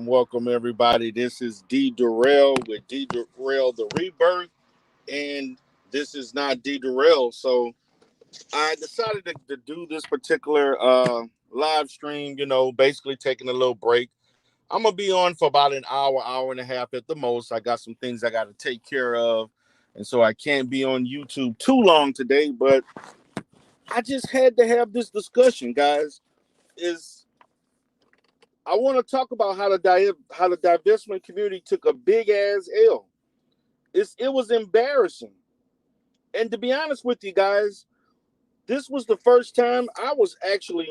Welcome, everybody. This is D. Durrell with D. Durrell the Rebirth, and this is not D. Durrell. So I decided to do this particular live stream, basically taking a little break. I'm going to be on for about an hour and a half at the most. I got some things I got to take care of, and so I can't be on YouTube too long today, but I just had to have this discussion, guys. I want to talk about how the divestment community took a big ass L. It was embarrassing. And to be honest with you guys, this was the first time I was actually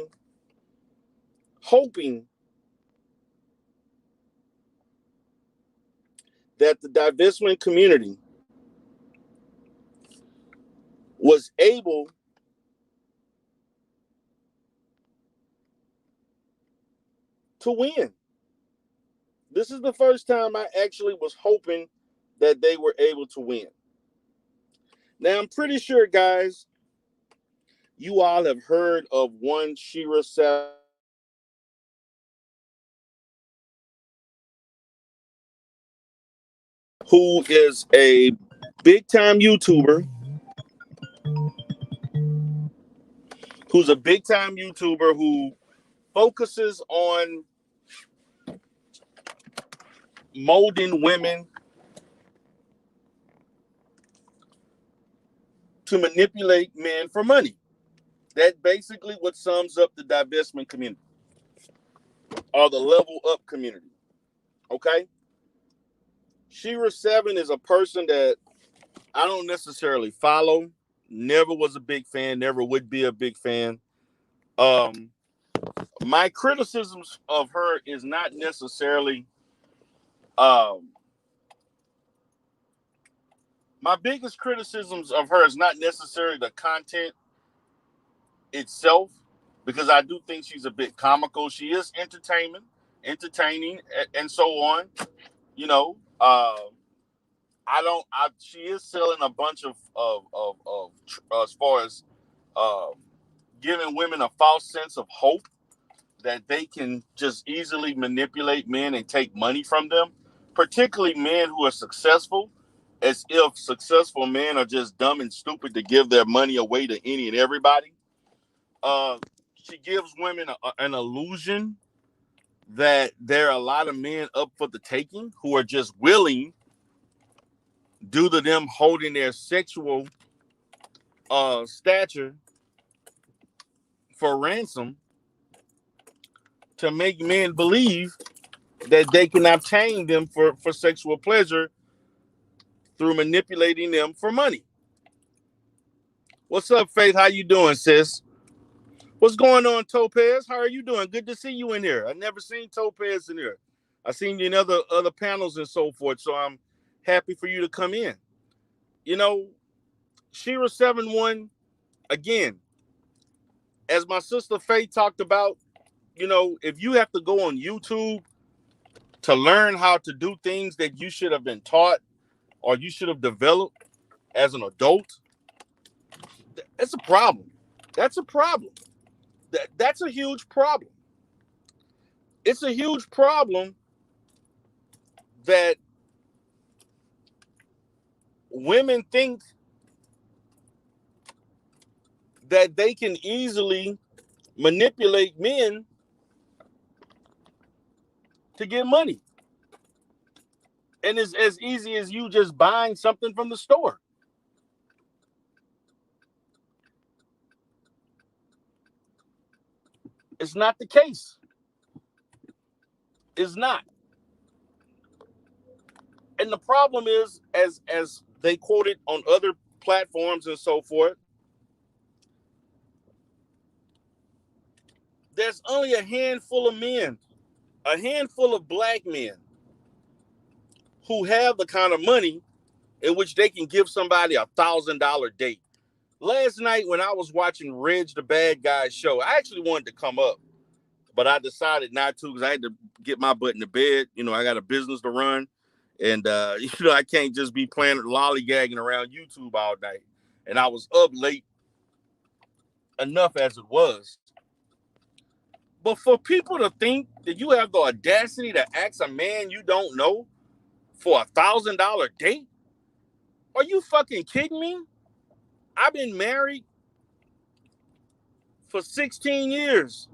hoping that the divestment community was able to win. This is the first time I actually was hoping that they were able to win. Now, I'm pretty sure, guys, you all have heard of one Shera, who is a big-time YouTuber, who focuses on molding women to manipulate men for money. That basically what sums up the divestment community or the level up community. Okay? Shera 7 is a person that I don't necessarily follow. Never was a big fan, never would be a big fan. My criticisms of her is not necessarily my biggest criticisms of her is not necessarily the content itself, because I do think she's a bit comical. She is entertaining, and so on. You know, she is selling a bunch of as far as giving women a false sense of hope that they can just easily manipulate men and take money from them, particularly men who are successful, as if successful men are just dumb and stupid to give their money away to any and everybody. She gives women an illusion that there are a lot of men up for the taking who are just willing, due to them holding their sexual stature for ransom, to make men believe that they can obtain them for sexual pleasure through manipulating them for money. What's up, Faith? How you doing, sis? What's going on, Topaz? How are you doing? Good to see you in here. I never seen Topaz in here. I seen you in other panels and so forth, so I'm happy for you to come in. You know, Shera 7-1, again, as my sister Faith talked about, if you have to go on YouTube to learn how to do things that you should have been taught or you should have developed as an adult, that's a problem. That's a problem. That's a huge problem. It's a huge problem that women think that they can easily manipulate men to get money. And it's as easy as you just buying something from the store. It's not the case. It's not. And the problem is, as they quoted on other platforms and so forth, there's only a handful of men, a handful of black men who have the kind of money in which they can give somebody $1,000 date. last night when I was watching Reg the Bad Guy show, I actually wanted to come up, but I decided not to because I had to get my butt in the bed. You know, I got a business to run, and I can't just be playing lollygagging around YouTube all night. And I was up late enough as it was. But for people to think that you have the audacity to ask a man you don't know for $1,000 date, are you fucking kidding me? I've been married for 16 years.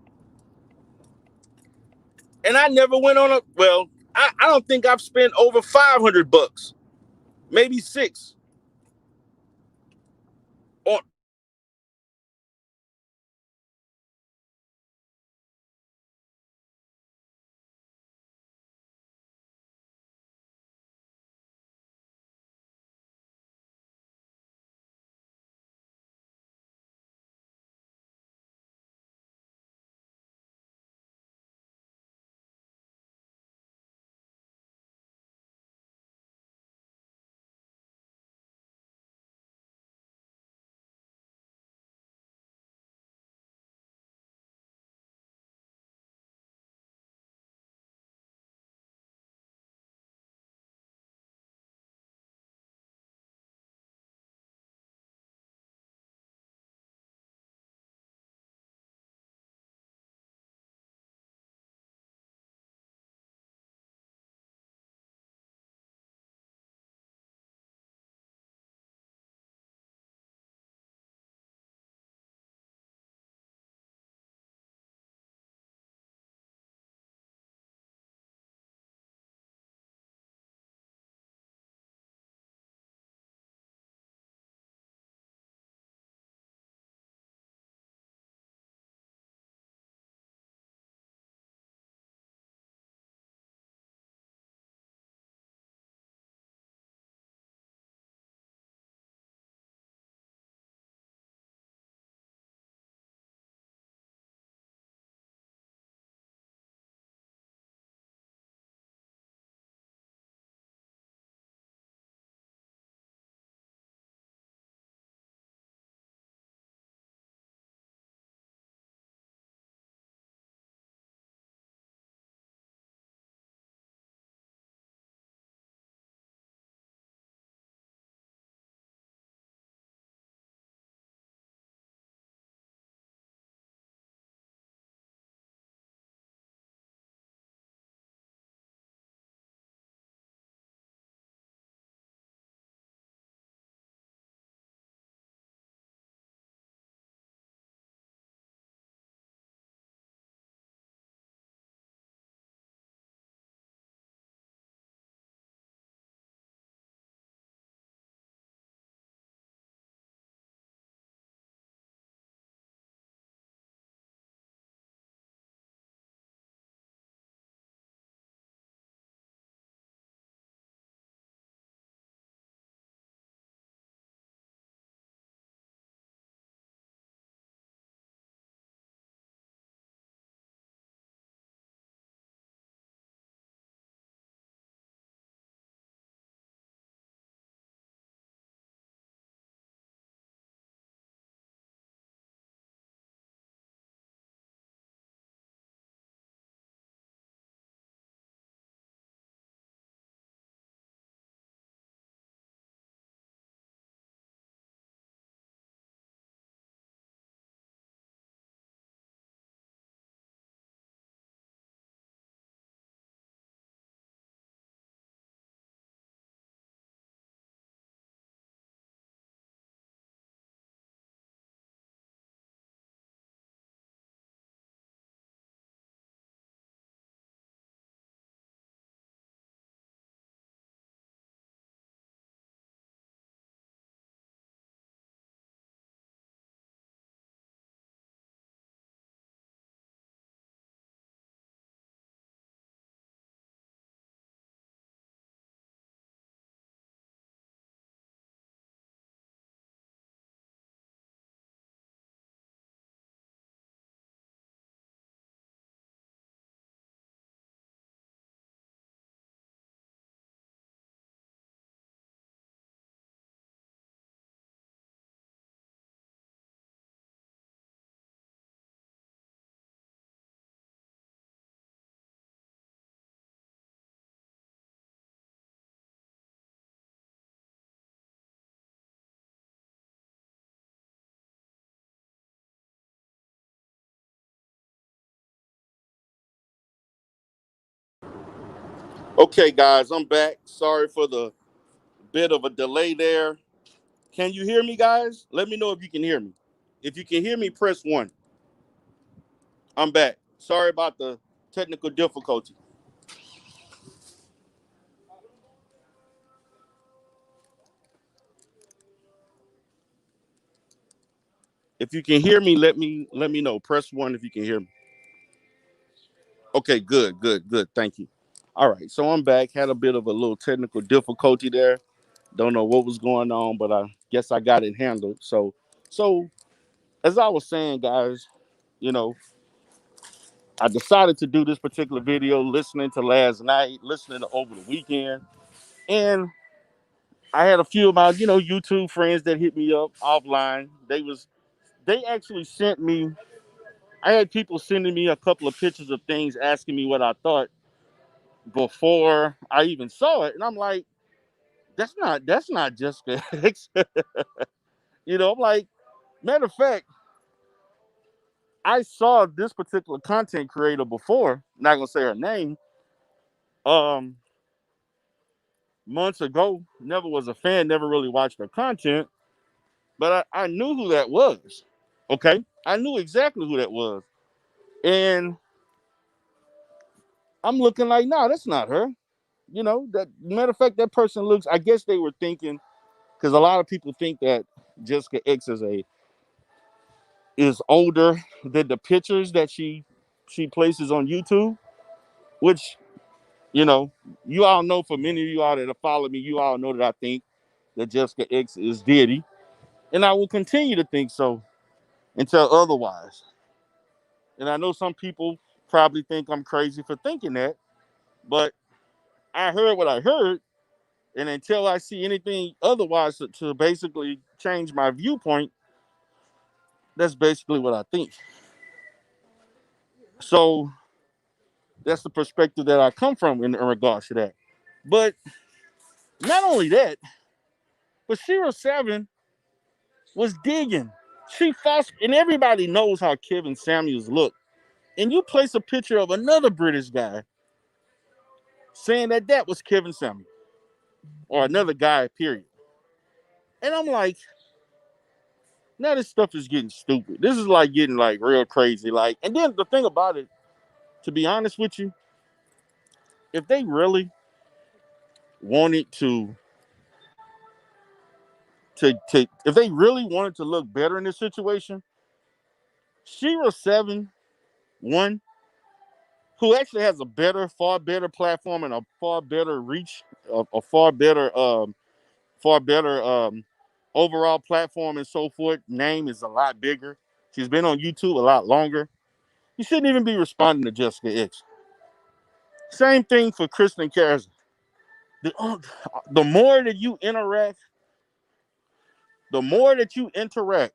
And I never went on I don't think I've spent over $500, maybe six, on Okay, guys, I'm back. Sorry for the bit of a delay there. Can you hear me, guys? Let me know if you can hear me. If you can hear me, press one. I'm back. Sorry about the technical difficulty. If you can hear me, let me know. Press one if you can hear me. Okay, good, good, good. Thank you. All right, so I'm back. Had a bit of a little technical difficulty there. Don't know what was going on, but I guess I got it handled. So as I was saying, guys, you know, I decided to do this particular video, listening to last night, listening to over the weekend, and I had a few of my, YouTube friends that hit me up offline. They actually sent me. I had people sending me a couple of pictures of things, asking me what I thought before I even saw it, and I'm like, that's not Jessica X. I'm like, matter of fact, I saw this particular content creator before. Not gonna say her name. Um, Months ago, never was a fan, never really watched her content, but I knew who that was. Okay, I knew exactly who that was, and I'm looking like, no, that's not her. That matter of fact, that person looks. I guess they were thinking because a lot of people think that Jessica X is older than the pictures that she places on YouTube, which you know you all know. For many of you all that have followed me, you all know that I think that Jessica X is deity, and I will continue to think so until otherwise. And I know some people probably think I'm crazy for thinking that, but I heard what I heard, and until I see anything otherwise to basically change my viewpoint, that's basically what I think. So that's the perspective that I come from in regards to that. But not only that, but Shera 7 was digging. She false, and everybody knows how Kevin Samuels looked. And you place a picture of another British guy saying that was Kevin Samuels or another guy, period. And I'm like, now this stuff is getting stupid. This is like getting like real crazy. Like, and then the thing about it, to be honest with you, if they really wanted to if they really wanted to look better in this situation, Shera 7 one who actually has a far better platform and a far better reach, a far better overall platform and so forth. Name is a lot bigger. She's been on YouTube a lot longer. You shouldn't even be responding to Jessica X. Same thing for Kristen Kaz. The more that you interact, the more that you interact,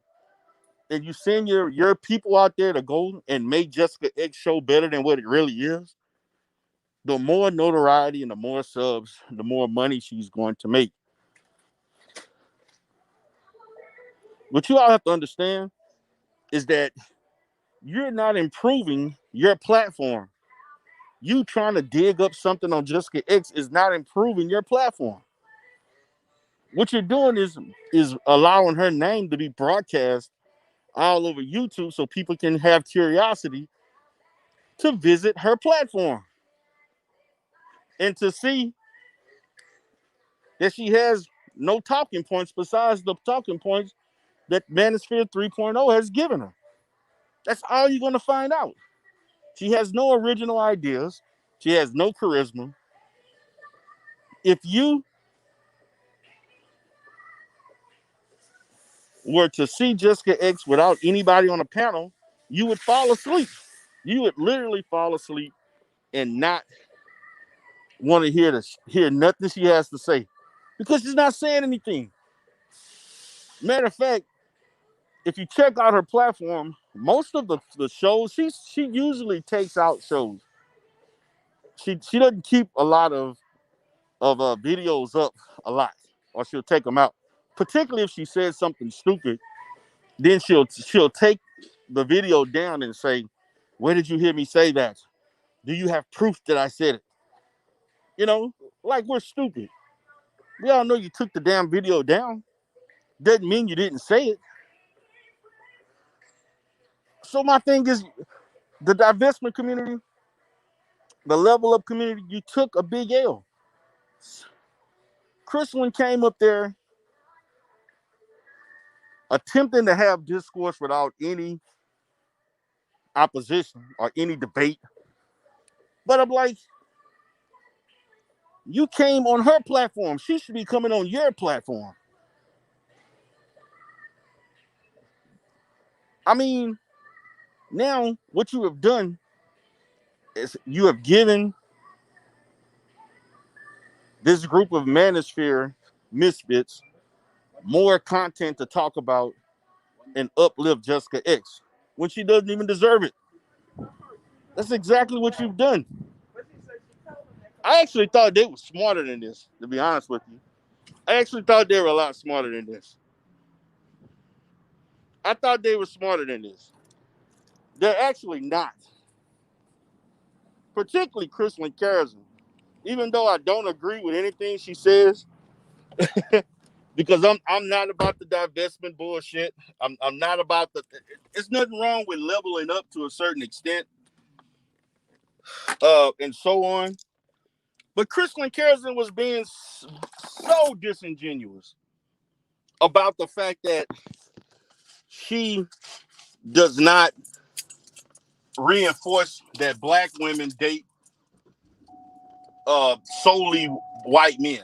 and you send your people out there to go and make Jessica X show better than what it really is, the more notoriety and the more subs, the more money she's going to make. What you all have to understand is that you're not improving your platform. You trying to dig up something on Jessica X is not improving your platform. What you're doing is allowing her name to be broadcast all over YouTube so people can have curiosity to visit her platform and to see that she has no talking points besides the talking points that Manosphere 3.0 has given her. That's all you're going to find out. She has no original ideas. She has no charisma. If you were to see Jessica X without anybody on the panel, you would fall asleep. You would literally fall asleep and not want to hear nothing she has to say because she's not saying anything. Matter of fact, if you check out her platform, most of the shows she usually takes out shows. She doesn't keep a lot of videos up a lot, or she'll take them out. Particularly if she says something stupid, then she'll take the video down and say, "Where did you hear me say that? Do you have proof that I said it?" You know, like we're stupid. We all know you took the damn video down. Doesn't mean you didn't say it. So my thing is, the divestment community, the level up community, you took a big L. Chrislyn came up there attempting to have discourse without any opposition or any debate. But I'm like, you came on her platform. She should be coming on your platform. I mean, now what you have done is you have given this group of manosphere misfits more content to talk about and uplift Jessica X when she doesn't even deserve it. That's exactly what you've done. I actually thought they were smarter than this, to be honest with you. I actually thought they were a lot smarter than this. I thought they were smarter than this. They're actually not. Particularly Chrislyn Carrison. Even though I don't agree with anything she says, because I'm not about the divestment bullshit. I'm not about the. It's nothing wrong with leveling up to a certain extent, and so on. But Chrislyn Carrison was being so disingenuous about the fact that she does not reinforce that black women date solely white men.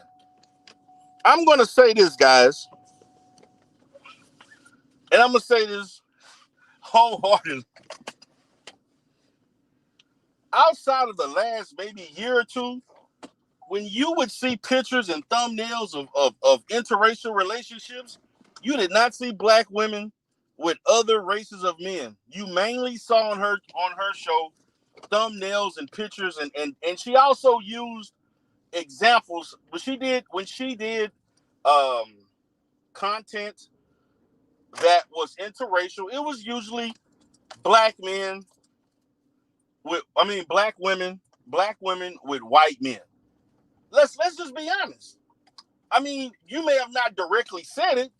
I'm gonna say this, guys, and I'm gonna say this wholeheartedly. Outside of the last maybe year or two, when you would see pictures and thumbnails of interracial relationships, you did not see black women with other races of men. You mainly saw on her show thumbnails and pictures, and she also used examples. When she did content that was interracial, it was usually black men black women with white men. Let's just be honest. I mean, you may have not directly said it,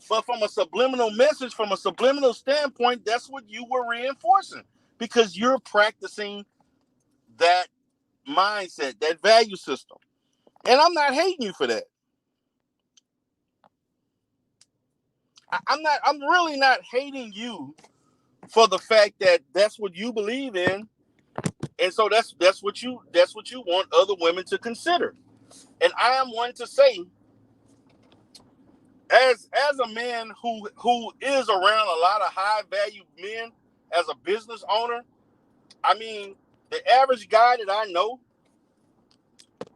but from a subliminal message, from a subliminal standpoint, that's what you were reinforcing because you're practicing that mindset, that value system. And I'm not hating you for that. I'm really not hating you for the fact that that's what you believe in. And so that's what you want other women to consider. And I am one to say, as a man who is around a lot of high value men, as a business owner, I mean, the average guy that I know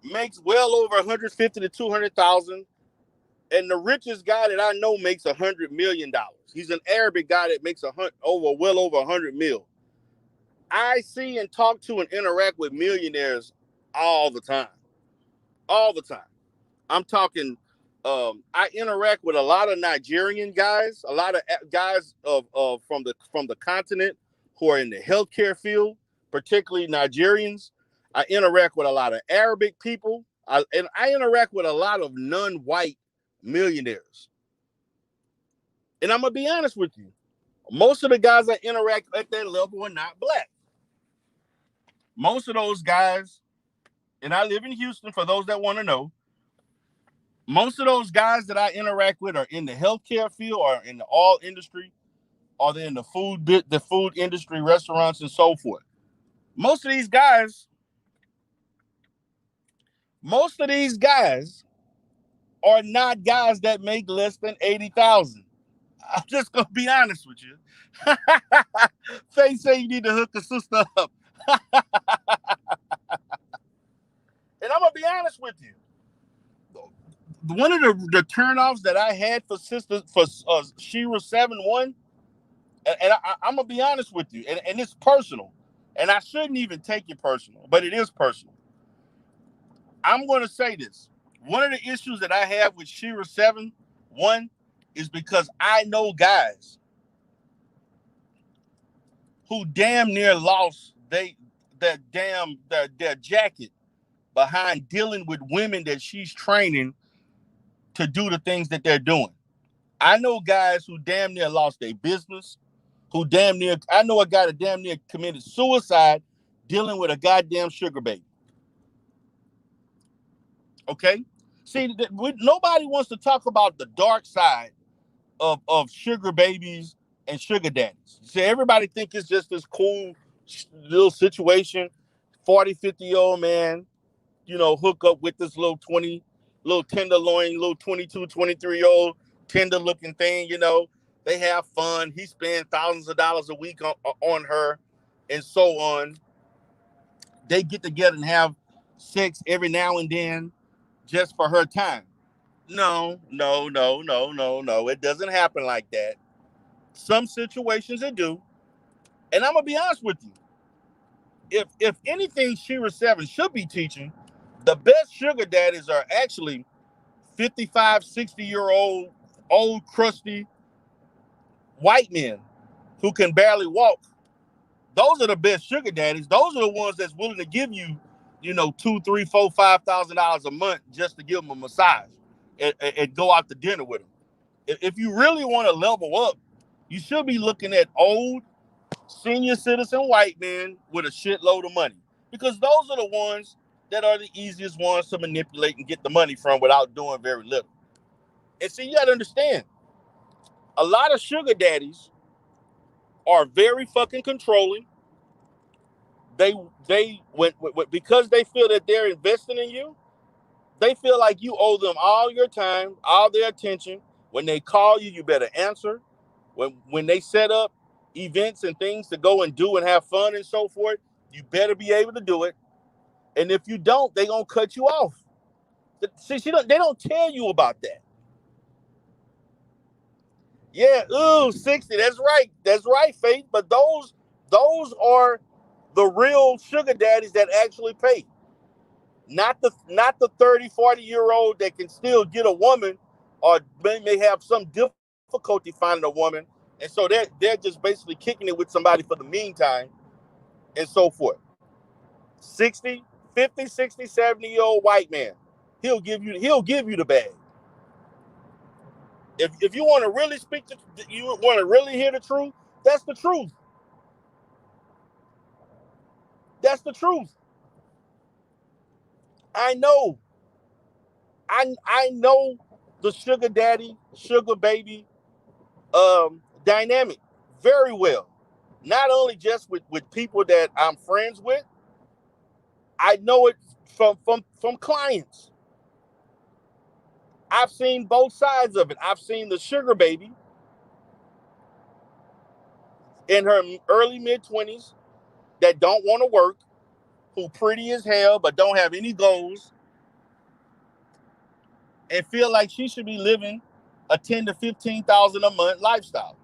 makes well over 150 to 200,000, and the richest guy that I know makes $100 million. He's an Arabic guy that makes well over 100 mil. I see and talk to and interact with millionaires all the time. All the time. I'm talking. I interact with a lot of Nigerian guys, a lot of guys from the continent who are in the healthcare field, particularly Nigerians. I interact with a lot of Arabic people, and I interact with a lot of non-white millionaires. And I'm gonna be honest with you, most of the guys I interact at that level are not black. Most of those guys, and I live in Houston. For those that want to know. Most of those guys that I interact with are in the healthcare field or in the oil industry, or they're in the food industry, restaurants, and so forth. Most of these guys are not guys that make less than 80,000. I'm just gonna be honest with you. Faye say you need to hook the sister up, and I'm gonna be honest with you. One of the turnoffs that I had for Shera 7-1. And I'm gonna be honest with you, and it's personal, and I shouldn't even take it personal, but it is personal. I'm gonna say this: one of the issues that I have with Shera 7-1 is because I know guys who damn near lost their jacket behind dealing with women that she's training to do the things that they're doing. I know guys who damn near lost their business, I know a guy that damn near committed suicide dealing with a goddamn sugar baby. Okay? See, nobody wants to talk about the dark side of sugar babies and sugar daddies. See, everybody think it's just this cool little situation. 40, 50-year-old man, hook up with this little tenderloin, little 22, 23-year-old tender looking thing, They have fun. He spends thousands of dollars a week on her and so on. They get together and have sex every now and then just for her time. No, no, no, no, no, no. It doesn't happen like that. Some situations it do. And I'm going to be honest with you. If anything Shera 7 should be teaching, the best sugar daddies are actually 55, 60-year-old, old, crusty white men who can barely walk. Those are the best sugar daddies. Those are the ones that's willing to give you, $2, $3, $4, $5,000 a month just to give them a massage and go out to dinner with them. If you really want to level up, you should be looking at old senior citizen white men with a shitload of money, because those are the ones that are the easiest ones to manipulate and get the money from without doing very little. And see, you got to understand, a lot of sugar daddies are very fucking controlling. Because they feel that they're investing in you, they feel like you owe them all your time, all their attention. When they call you, you better answer. When they set up events and things to go and do and have fun and so forth, you better be able to do it. And if you don't, they gonna cut you off. See, they don't tell you about that. Yeah, 60. That's right. That's right, Faith. But those are the real sugar daddies that actually pay. Not the 30, 40-year-old that can still get a woman or may have some difficulty finding a woman. And so they're just basically kicking it with somebody for the meantime and so forth. 60, 50, 60, 70-year-old white man. He'll give you the bag. If you want to really you want to really hear the truth, that's the truth. That's the truth. I know the sugar daddy, sugar baby dynamic very well. Not only just with people that I'm friends with, I know it from clients. I've seen both sides of it. I've seen the sugar baby in her early mid-20s that don't want to work, who pretty as hell but don't have any goals, and feel like she should be living a 10 to 15,000 a month lifestyle.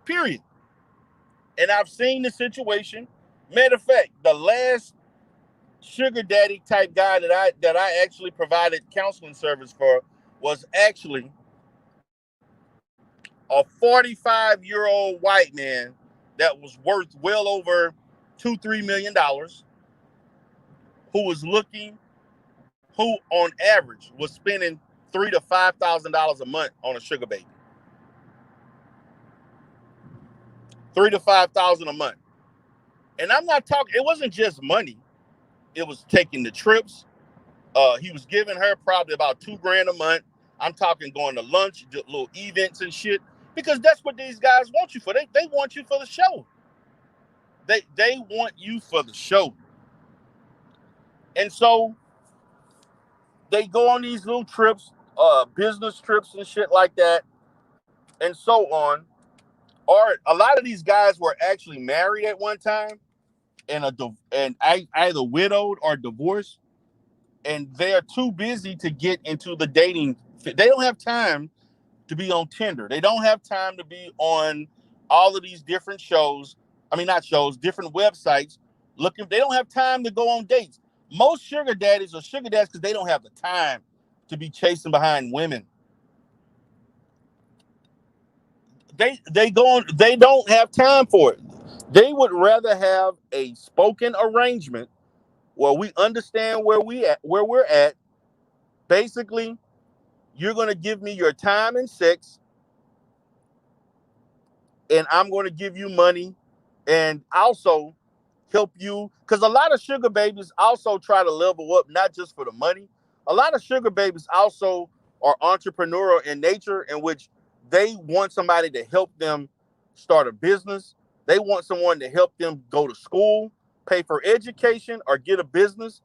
Period. And I've seen the situation. Matter of fact, the last sugar daddy type guy that I actually provided counseling service for was actually a 45-year-old white man that was worth well over $2-3 million, who was who on average was spending $3,000 to $5,000 a month on a sugar baby. $3,000 to $5,000 a month. And I'm not talking, it wasn't just money. It was taking the trips. He was giving her probably about $2,000 a month. I'm talking going to lunch, little events and shit, because that's what these guys want you for. They want you for the show. They want you for the show. And so they go on these little trips, business trips and shit like that, and so on. Or a lot of these guys were actually married at one time and either widowed or divorced, and they're too busy to get into the dating. They don't have time to be on Tinder. They don't have time to be on all of these different shows. I mean, not shows, different websites. They don't have time to go on dates. Most sugar daddies are sugar daddies because they don't have the time to be chasing behind women. They don't have time for it. They would rather have a spoken arrangement Well, we understand where we're at. Basically, you're going to give me your time and sex, and I'm going to give you money and also help you. Because a lot of sugar babies also try to level up, not just for the money. A lot of sugar babies also are entrepreneurial in nature, in which they want somebody to help them start a business. They want someone to help them go to school, pay for education, or get a business,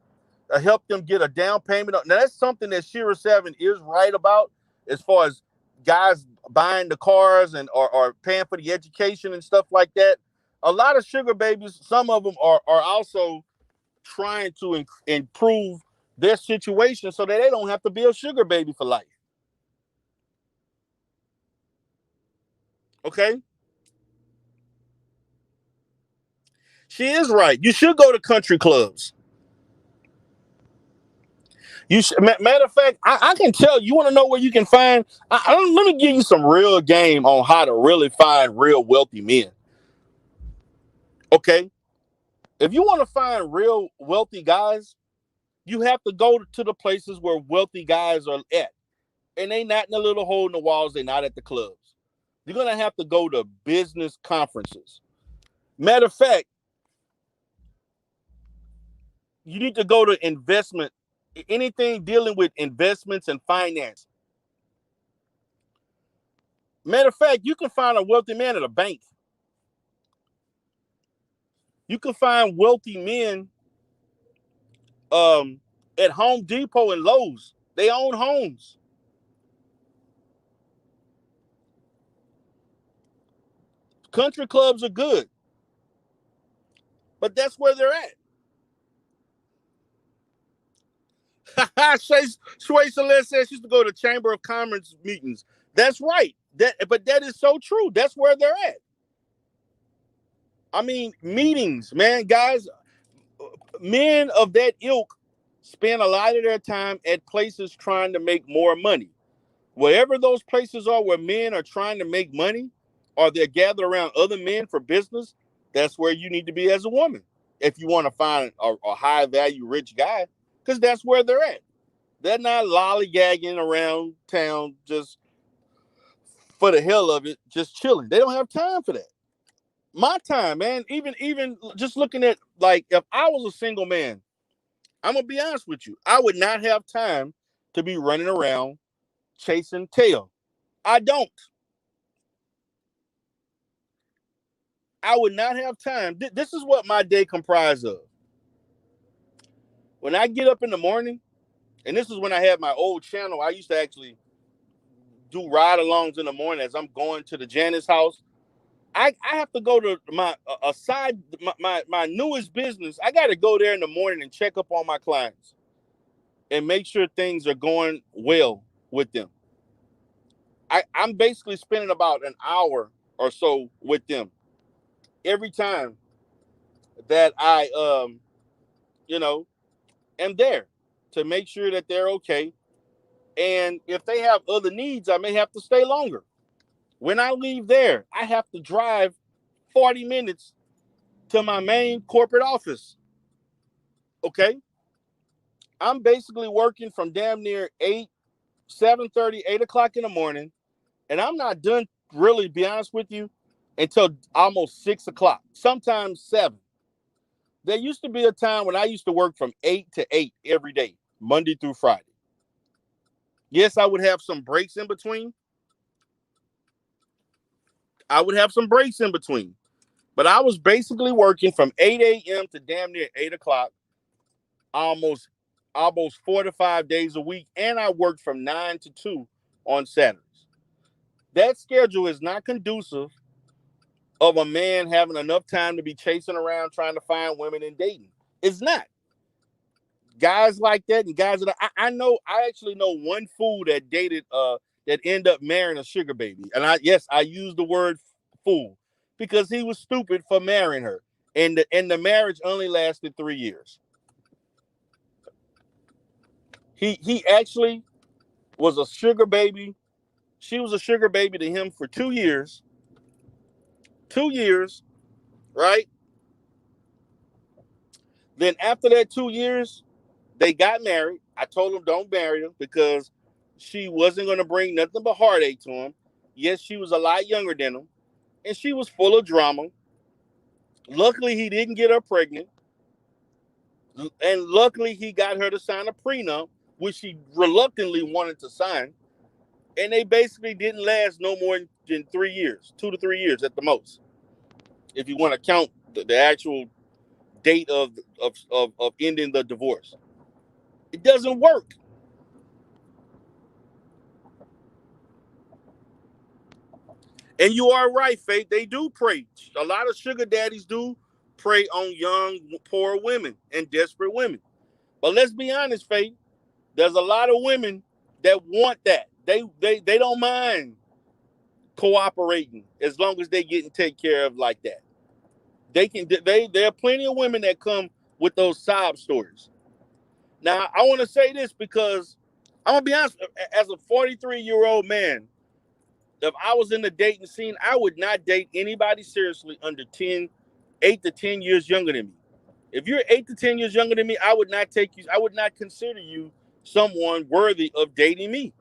help them get a down payment. Now, that's something that Shera 7 is right about, as far as guys buying the cars and or paying for the education and stuff like that. A lot of sugar babies, some of them are also trying to improve their situation so that they don't have to be a sugar baby for life. Okay? She is right. You should go to country clubs. Matter of fact, I can tell you want to know where you can find. Let me give you some real game on how to really find real wealthy men. Okay, if you want to find real wealthy guys, you have to go to the places where wealthy guys are at, and they not in the little hole in the walls. They're not at the clubs. You're gonna have to go to business conferences. Matter of fact, you need to go to investment, anything dealing with investments and finance. Matter of fact, you can find a wealthy man at a bank. You can find wealthy men um, at Home Depot and Lowe's. They own homes. Country clubs are good, but that's where they're at. Sway Celeste says she used to go to Chamber of Commerce meetings. That's right. But that is so true. That's where they're at. I mean, meetings, man, guys, men of that ilk spend a lot of their time at places trying to make more money. Wherever those places are where men are trying to make money, or they're gathered around other men for business, that's where you need to be as a woman if you want to find a high value rich guy, because that's where they're at. They're not lollygagging around town just for the hell of it, just chilling. They don't have time for that. My time, man, even just looking at, like, if I was a single man, I'm gonna be honest with you, I would not have time to be running around chasing tail. I don't. I would not have time. This is what my day comprised of. When I get up in the morning, and this is when I had my old channel, I used to actually do ride-alongs in the morning as I'm going to the Janice house. I have to go to my side, my newest business. I got to go there in the morning and check up on my clients and make sure things are going well with them. I'm basically spending about an hour or so with them every time that I you know, am there to make sure that they're okay. And if they have other needs, I may have to stay longer. When I leave there, I have to drive 40 minutes to my main corporate office. Okay. I'm basically working from damn near 8, 7:30, 8 o'clock in the morning. And I'm not done, really, be honest with you, until almost 6 o'clock, sometimes 7. There used to be a time when I used to work from 8 to 8 every day, Monday through Friday. Yes, I would have some breaks in between. I would have some breaks in between. But I was basically working from 8 a.m. to damn near 8 o'clock, almost almost 4 to 5 days a week. And I worked from 9 to 2 on Saturdays. That schedule is not conducive of a man having enough time to be chasing around trying to find women and dating. It's not. Guys like that, and guys that I know, I actually know one fool that dated that ended up marrying a sugar baby. And I use the word fool because he was stupid for marrying her. And the marriage only lasted 3 years. He actually was a sugar baby. She was a sugar baby to him for 2 years. 2 years, right? Then after that 2 years, they got married. I told them don't marry her because she wasn't going to bring nothing but heartache to him. Yes, she was a lot younger than him, and she was full of drama. Luckily, he didn't get her pregnant, and luckily he got her to sign a prenup, which she reluctantly wanted to sign. And they basically didn't last no more than 3 years, 2 to 3 years at the most, if you want to count the actual date of ending the divorce. It doesn't work. And you are right, Faith. They do prey. A lot of sugar daddies do prey on young, poor women and desperate women. But let's be honest, Faith. There's a lot of women that want that. They don't mind cooperating as long as they getting taken care of like that. They can. There are plenty of women that come with those sob stories. Now, I want to say this because I'm gonna be honest. As a 43-year-old man, if I was in the dating scene, I would not date anybody seriously under 8 to 10 years younger than me. If you're 8 to 10 years younger than me, I would not take you. I would not consider you someone worthy of dating me.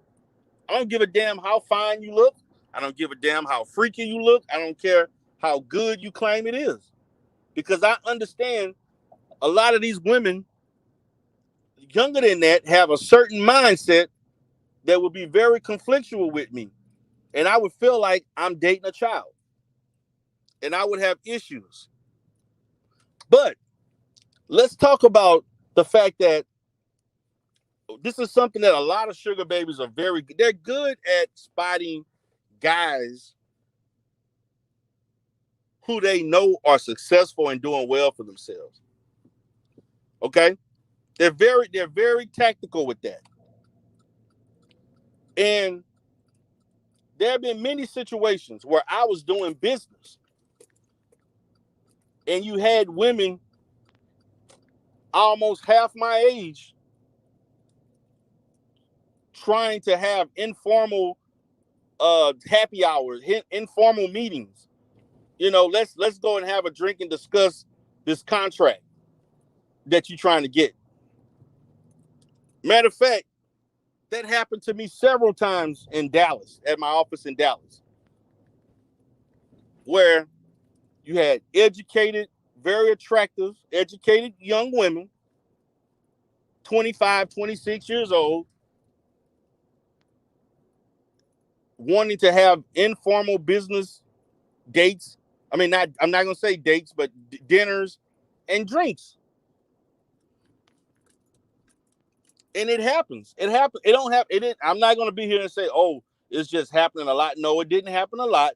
I don't give a damn how fine you look. I don't give a damn how freaky you look. I don't care how good you claim it is. Because I understand a lot of these women younger than that have a certain mindset that would be very conflictual with me. And I would feel like I'm dating a child. And I would have issues. But let's talk about the fact that this is something that a lot of sugar babies are very good. They're good at spotting guys who they know are successful and doing well for themselves. Okay? They're very tactical with that. And there have been many situations where I was doing business and you had women almost half my age trying to have informal happy hours, informal meetings. Let's go and have a drink and discuss this contract that you're trying to get. Matter of fact, that happened to me several times in Dallas, at my office in Dallas, where you had educated, very attractive, educated young women, 25, 26 years old, wanting to have informal business dates. I'm not going to say dates, but dinners and drinks. And it happens. It happens. It don't happen. I'm not going to be here and say, oh, it's just happening a lot. No, it didn't happen a lot,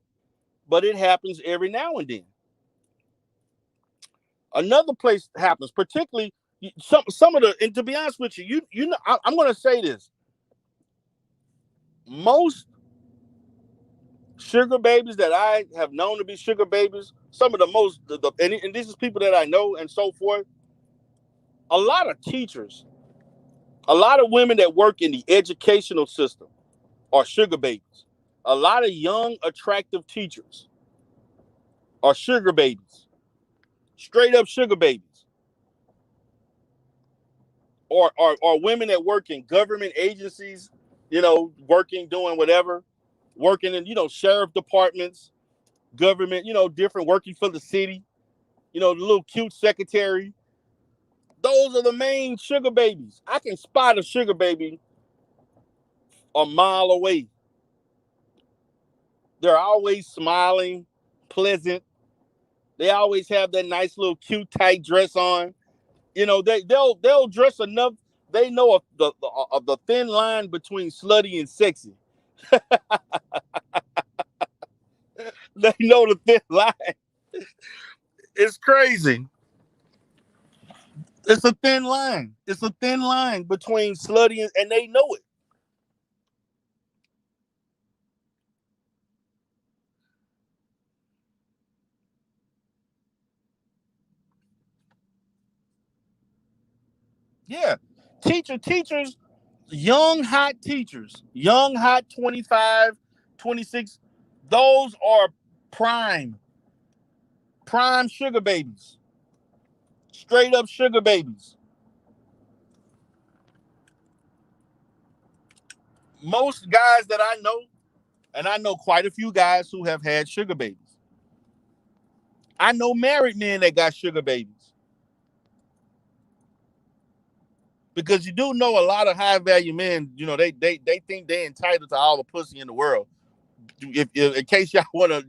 but it happens every now and then. Another place happens, particularly some of the. And to be honest with you, I'm going to say this. Most sugar babies that I have known to be sugar babies, some of the most, and this is people that I know and so forth. A lot of teachers, a lot of women that work in the educational system are sugar babies. A lot of young, attractive teachers are sugar babies, straight up sugar babies, or women that work in government agencies, working, doing whatever, working in, sheriff departments, government, different, working for the city, the little cute secretary. Those are the main sugar babies. I can spot a sugar baby a mile away. They're always smiling, pleasant. They always have that nice little cute tight dress on. They'll dress enough. They know of the thin line between slutty and sexy. They know the thin line. It's crazy. It's a thin line. It's a thin line between slutty and they know it. Yeah. Teachers, young hot 25, 26. Those are prime sugar babies. Straight up sugar babies. Most guys that I know, and I know quite a few guys who have had sugar babies. I know married men that got sugar babies. Because you do know a lot of high value men, they think they're entitled to all the pussy in the world. If in case y'all want to,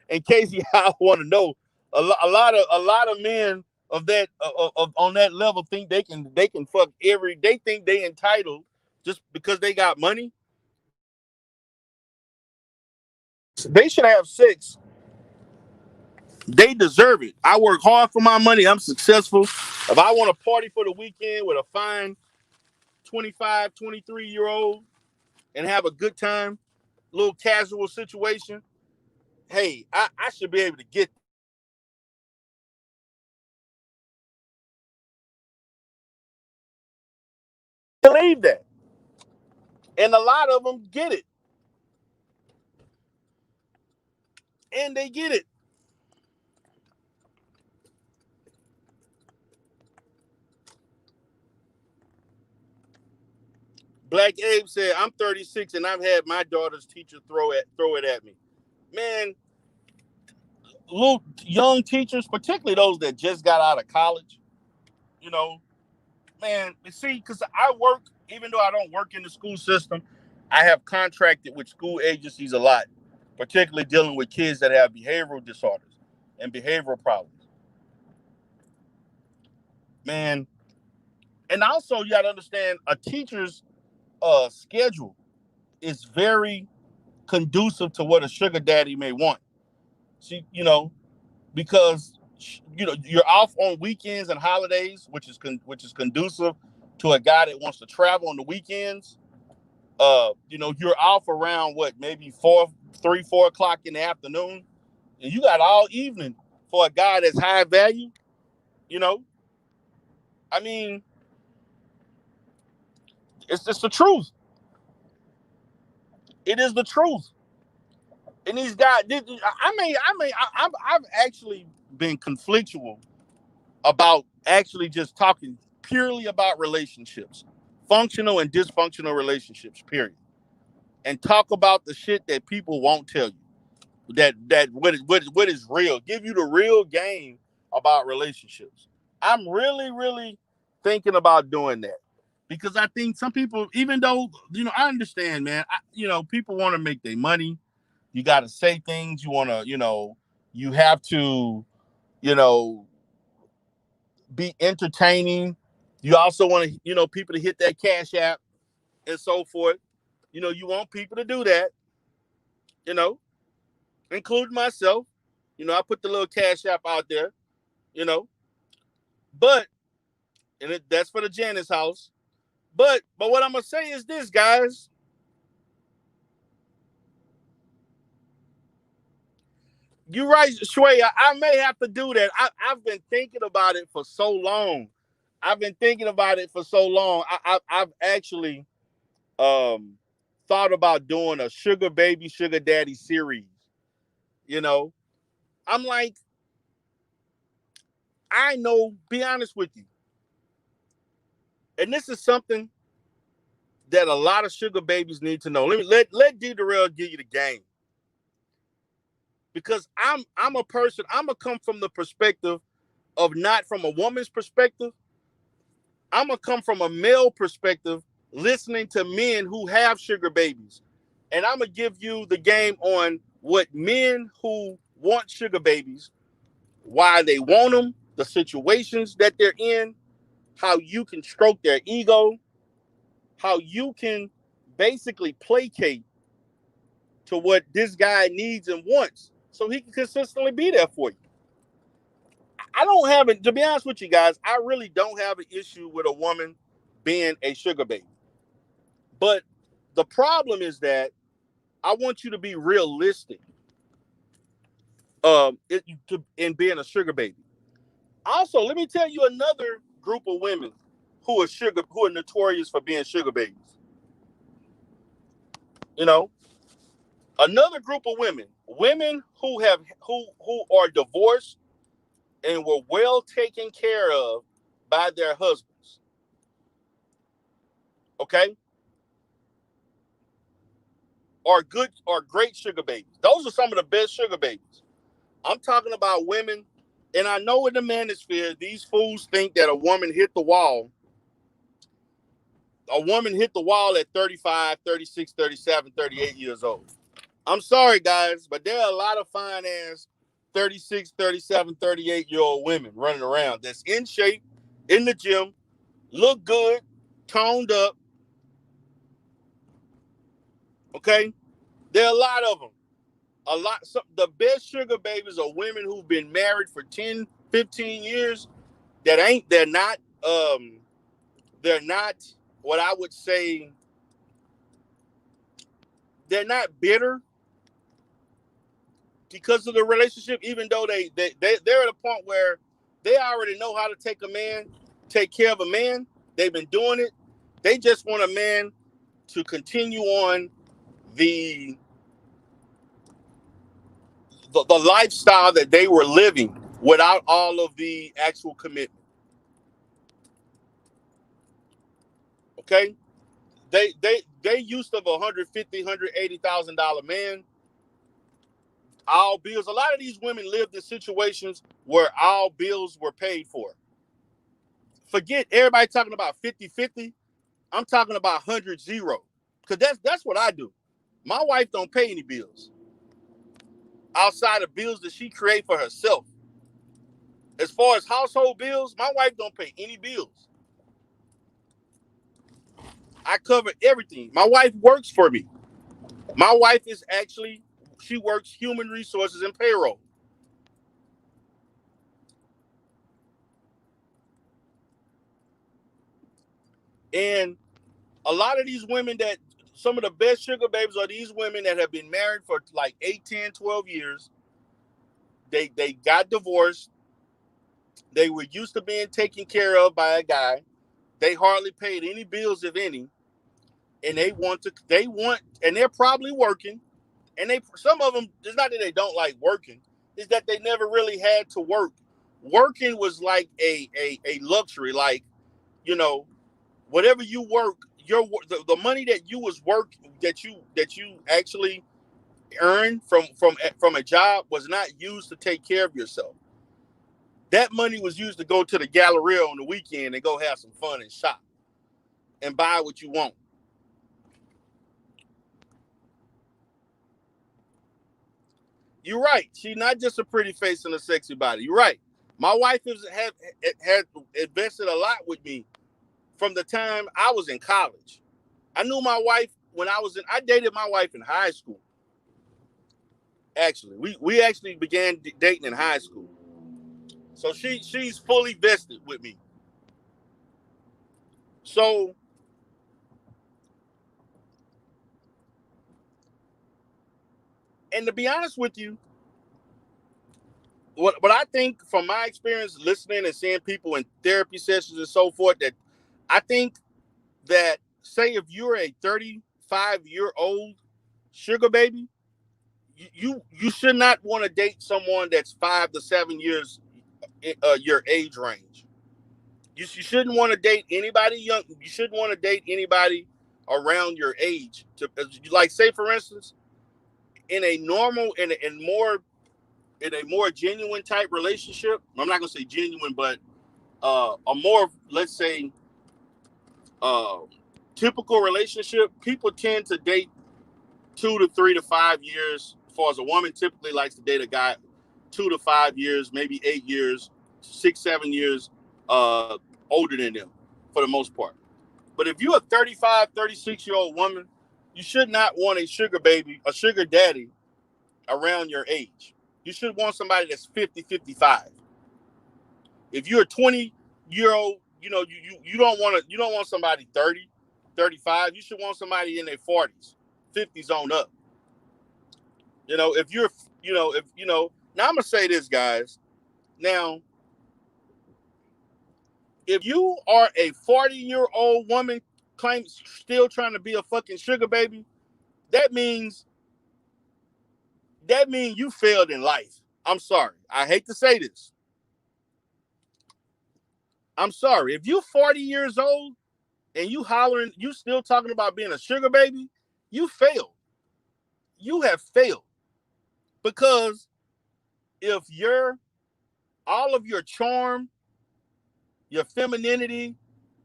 in case y'all want to know, a lot of men of that on that level think they can fuck they think they entitled just because they got money. They should have sex. They deserve it. I work hard for my money. I'm successful. If I want to party for the weekend with a fine 25, 23-year-old and have a good time, little casual situation, hey, I should be able to get believe that. And a lot of them get it. And they get it. Black Abe said, I'm 36 and I've had my daughter's teacher throw it at me. Man, little young teachers, particularly those that just got out of college, you know, man, see, because I work, even though I don't work in the school system, I have contracted with school agencies a lot, particularly dealing with kids that have behavioral disorders and behavioral problems. Man, and also you got to understand a teacher's schedule is very conducive to what a sugar daddy may want. See, because you're off on weekends and holidays, which is conducive to a guy that wants to travel on the weekends. You're off around what, maybe 4 o'clock in the afternoon, and you got all evening for a guy that's high value. You know, I mean, it's just the truth. It is the truth. And these guys, I've actually been conflictual about actually just talking purely about relationships, functional and dysfunctional relationships, period, and talk about the shit that people won't tell you. What is real? Give you the real game about relationships. I'm really, really thinking about doing that because I think some people, even though I understand, man. People want to make their money. You got to say things. You want to, you have to, you know, be entertaining. You also want to, people to hit that cash app and so forth. You want people to do that, you know, including myself. I put the little cash app out there, you know, but that's for the Janice house. But what I'm gonna say is this, guys. You're right, Shway. I may have to do that. I've been thinking about it for so long. I've actually thought about doing a sugar baby, sugar daddy series. You know, I'm like, I know, be honest with you. And this is something that a lot of sugar babies need to know. Let D Darrell give you the game. Because I'm a person, I'm gonna come from the perspective of not from a woman's perspective. I'm gonna come from a male perspective, listening to men who have sugar babies. And I'm gonna give you the game on what men who want sugar babies, why they want them, the situations that they're in, how you can stroke their ego, how you can basically placate to what this guy needs and wants so he can consistently be there for you. I don't have it, to be honest with you guys, I really don't have an issue with a woman being a sugar baby. But the problem is that I want you to be realistic in being a sugar baby. Also, let me tell you another group of women who are notorious for being sugar babies. You know, another group of women who are divorced and were well taken care of by their husbands. Okay? Are good or great sugar babies. Those are some of the best sugar babies. I'm talking about women, and I know in the manosphere, these fools think that a woman hit the wall. A woman hit the wall at 35, 36, 37, 38 years old. I'm sorry, guys, but there are a lot of fine ass 36, 37, 38-year-old women running around that's in shape, in the gym, look good, toned up. Okay? There are a lot of them. The best sugar babies are women who've been married for 10, 15 years they're not what I would say, they're not bitter because of the relationship, even though they're at a point where they already know how to take care of a man. They've been doing it. They just want a man to continue on the the lifestyle that they were living without all of the actual commitment. Okay? They used to a $150,000, $180,000 man. All bills. A lot of these women lived in situations where all bills were paid for. Forget everybody talking about 50-50. I'm talking about 100-0. Because that's what I do. My wife don't pay any bills outside of bills that she create for herself. As far as household bills, my wife don't pay any bills. I cover everything. My wife works for me. My wife she works human resources and payroll. And a lot of these women some of the best sugar babies are these women that have been married for like 8, 10, 12 years. They got divorced. They were used to being taken care of by a guy. They hardly paid any bills, if any. And and they're probably working. And some of them, it's not that they don't like working, it's that they never really had to work. Working was like a luxury. Like, you know, whatever you work, the money that you was work that you actually earned from a job was not used to take care of yourself. That money was used to go to the Galleria on the weekend and go have some fun and shop and buy what you want. You're right. She's not just a pretty face and a sexy body. You're right. My wife had invested a lot with me from the time I was in college. I knew my wife when I dated my wife in high school. Actually, we actually began dating in high school. So she's fully vested with me. So, and to be honest with you, what I think from my experience listening and seeing people in therapy sessions and so forth, that I think that, say, if you're a 35-year-old sugar baby, you should not want to date someone that's 5 to 7 years your age range. You shouldn't want to date anybody young. You shouldn't want to date anybody around your age. Like, say for instance, in a normal in a more genuine type relationship. I'm not gonna say genuine, but a more, let's say, uh, typical relationship. People tend to date 2 to 3 to 5 years. As far as a woman typically likes to date a guy 2 to 5 years, maybe 8 years, 6, 7 years older than them for the most part. But if you're a 35, 36-year-old woman, you should not want a sugar daddy around your age. You should want somebody that's 50, 55. If you're a 20-year-old, you don't want somebody 30, 35. You should want somebody in their 40s, 50s on up. If you're, if now I'm gonna say this, guys. Now, if you are a 40-year-old woman still trying to be a fucking sugar baby, that means you failed in life. I'm sorry. I hate to say this. I'm sorry. If you 40 years old and you hollering, you still talking about being a sugar baby, you failed. You have failed. Because if all of your charm, your femininity,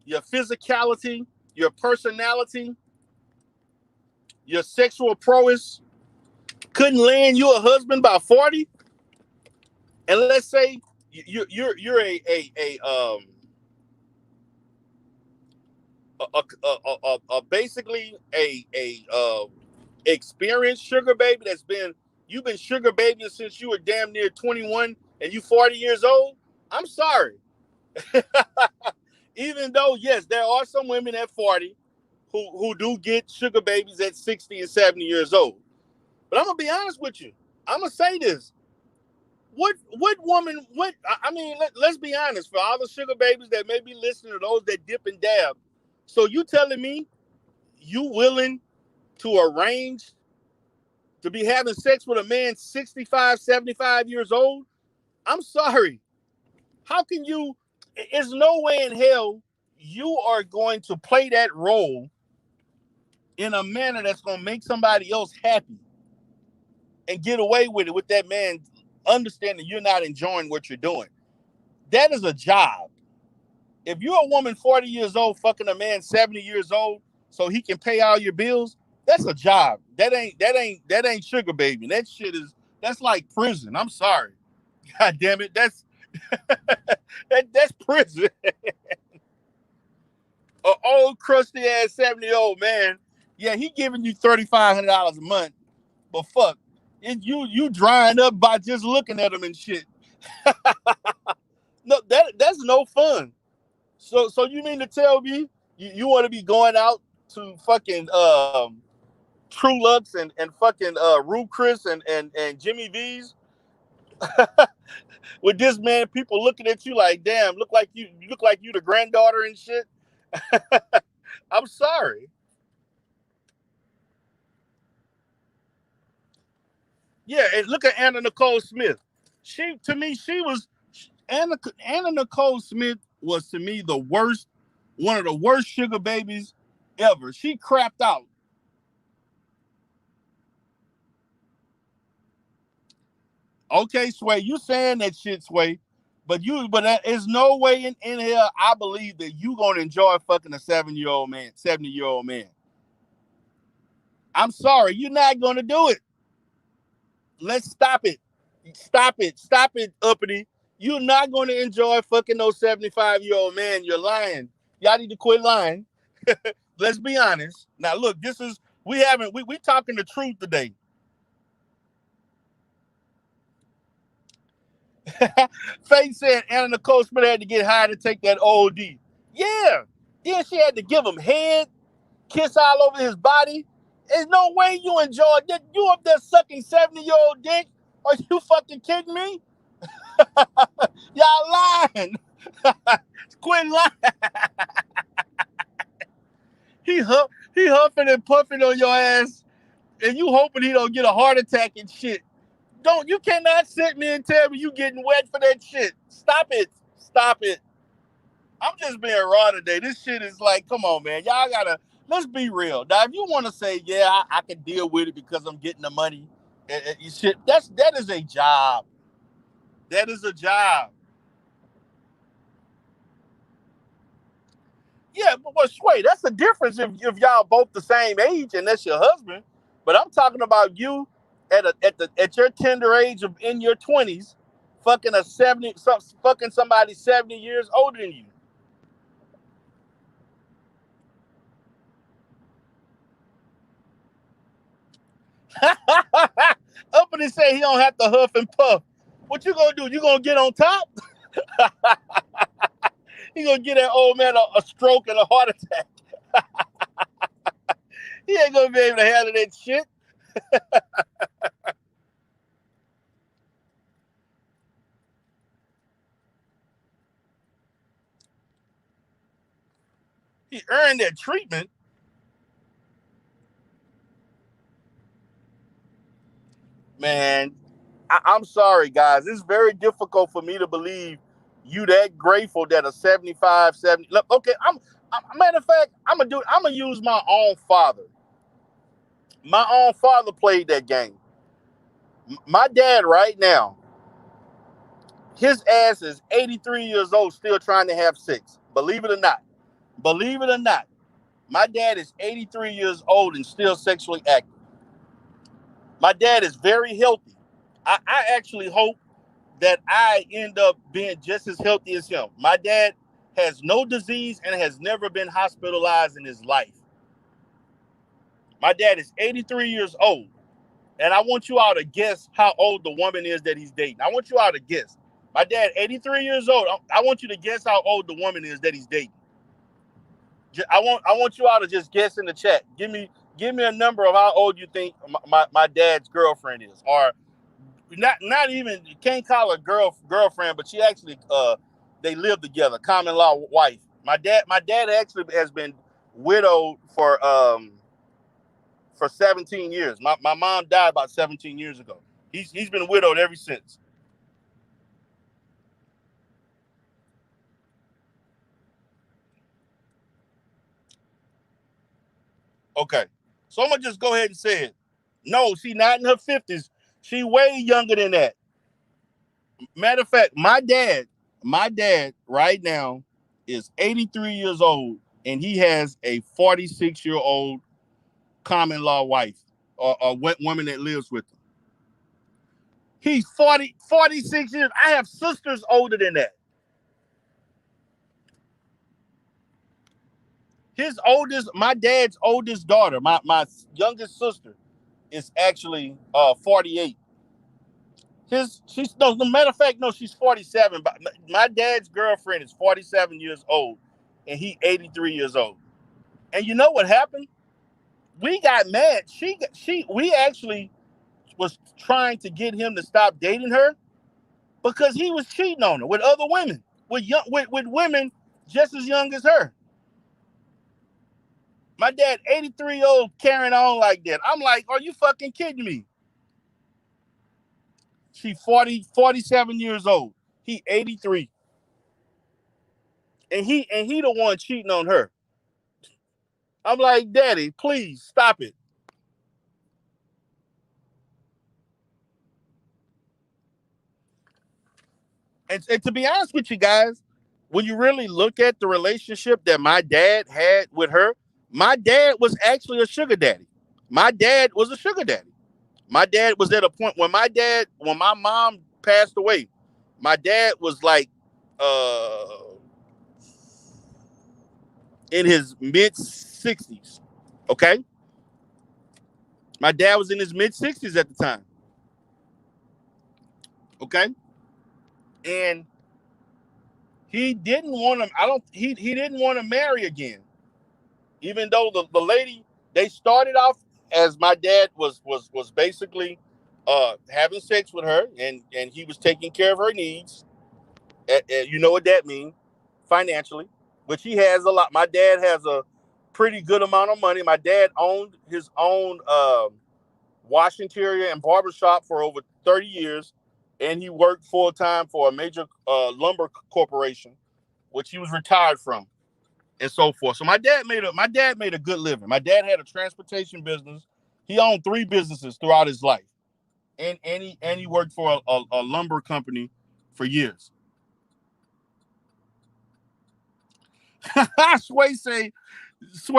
your physicality, your personality, your sexual prowess couldn't land you a husband by 40, and let's say you're basically a experienced sugar baby you've been sugar baby since you were damn near 21 and you 40 years old. I'm sorry. Even though, yes, there are some women at 40 who do get sugar babies at 60 and 70 years old. But I'm gonna be honest with you. I'm gonna say this. What woman, I mean, let's be honest, for all the sugar babies that may be listening, to those that dip and dab. So you telling me you willing to arrange to be having sex with a man 65, 75 years old? I'm sorry. How can you? There's no way in hell you are going to play that role in a manner that's going to make somebody else happy and get away with it with that man understanding you're not enjoying what you're doing. That is a job. If you're a woman 40 years old fucking a man 70 years old so he can pay all your bills, that's a job. That ain't sugar baby. That's like prison. I'm sorry. God damn it. That's prison. An old crusty ass 70-year-old man. Yeah, he giving you $3,500 a month, but fuck, you drying up by just looking at him and shit. No, that's no fun. So you mean to tell me you want to be going out to fucking True Lux and fucking Rue Chris and Jimmy V's with this man? People looking at you like, damn, you look like you the granddaughter and shit. I'm sorry. Yeah, and look at Anna Nicole Smith. To me, Anna Nicole Smith was to me one of the worst sugar babies ever. She crapped out. Okay, Sway, you saying that shit, Sway, but there's no way in here I believe that you gonna enjoy fucking a 70-year-old man, 70-year-old man. I'm sorry, you're not gonna do it. Let's stop it. Stop it, uppity. You're not gonna enjoy fucking no 75-year-old man. You're lying. Y'all need to quit lying. Let's be honest. Now look, we talking the truth today. Faith said Anna Nicole Smith had to get high to take that OD. Yeah. Then she had to give him head, kiss all over his body. There's no way you enjoy it. You up there sucking 70-year-old dick? Are you fucking kidding me? Y'all lying. Quit lying. He huffing and puffing on your ass, and you hoping he don't get a heart attack and shit. You cannot sit me and tell me you getting wet for that shit. Stop it. Stop it. I'm just being raw today. This shit is like, come on, man. Let's be real. Now, if you want to say, yeah, I can deal with it because I'm getting the money, shit, that is a job. That is a job. Yeah, but Sway, that's the difference if y'all both the same age and that's your husband. But I'm talking about you at your tender age of in your 20s, fucking somebody 70 years older than you. Up and say he don't have to huff and puff. What you gonna do? You gonna get on top? He gonna get that old man a stroke and a heart attack. He ain't gonna be able to handle that shit. He earned that treatment. Man, I'm sorry, guys. It's very difficult for me to believe You that grateful that a 75, 70. Look, okay, matter of fact, I'm gonna use my own father. My own father played that game. My dad right now, his ass is 83 years old, still trying to have sex. Believe it or not. Believe it or not. My dad is 83 years old and still sexually active. My dad is very healthy. I actually hope that I end up being just as healthy as him. My dad has no disease and has never been hospitalized in his life. My dad is 83 years old. And I want you all to guess how old the woman is that he's dating. I want you all to guess. My dad, 83 years old. I want you to guess how old the woman is that he's dating. I want you all to just guess in the chat. Give me a number of how old you think my dad's girlfriend is, or not even, you can't call her girlfriend, but she actually they live together, common law wife. My dad actually has been widowed for 17 years. My mom died about 17 years ago. He's been widowed ever since. Okay. So I'm gonna just go ahead and say it. No, she's not in her 50s. She way younger than that. Matter of fact, my dad right now is 83 years old, and he has a 46-year-old common law wife, or woman that lives with him. He's 46 years. I have sisters older than that. My dad's oldest daughter, my youngest sister, is actually 48. She's no matter of fact, no, she's 47. But my dad's girlfriend is 47 years old, and he 83 years old. And you know what happened? We got mad. We actually was trying to get him to stop dating her because he was cheating on her with other women, with women just as young as her. My dad, 83-year-old, carrying on like that. I'm like, are you fucking kidding me? She 47 years old. He 83. And he the one cheating on her. I'm like, Daddy, please stop it. And to be honest with you guys, when you really look at the relationship that my dad had with her, my dad was actually a sugar daddy. My dad was a sugar daddy. My dad was at a point when my mom passed away, my dad was like uh in his mid 60s. Okay? My dad was in his mid 60s at the time. Okay? And he didn't want to he didn't want to marry again. Even though the lady, they started off as my dad was basically having sex with her, and he was taking care of her needs. You know what that means financially, which he has a lot. My dad has a pretty good amount of money. My dad owned his own wash interior and barbershop for over 30 years, and he worked full time for a major lumber corporation, which he was retired from, and so forth. So my dad made a good living. My dad had a transportation business. He owned 3 businesses throughout his life, and he worked for a lumber company for years. Sway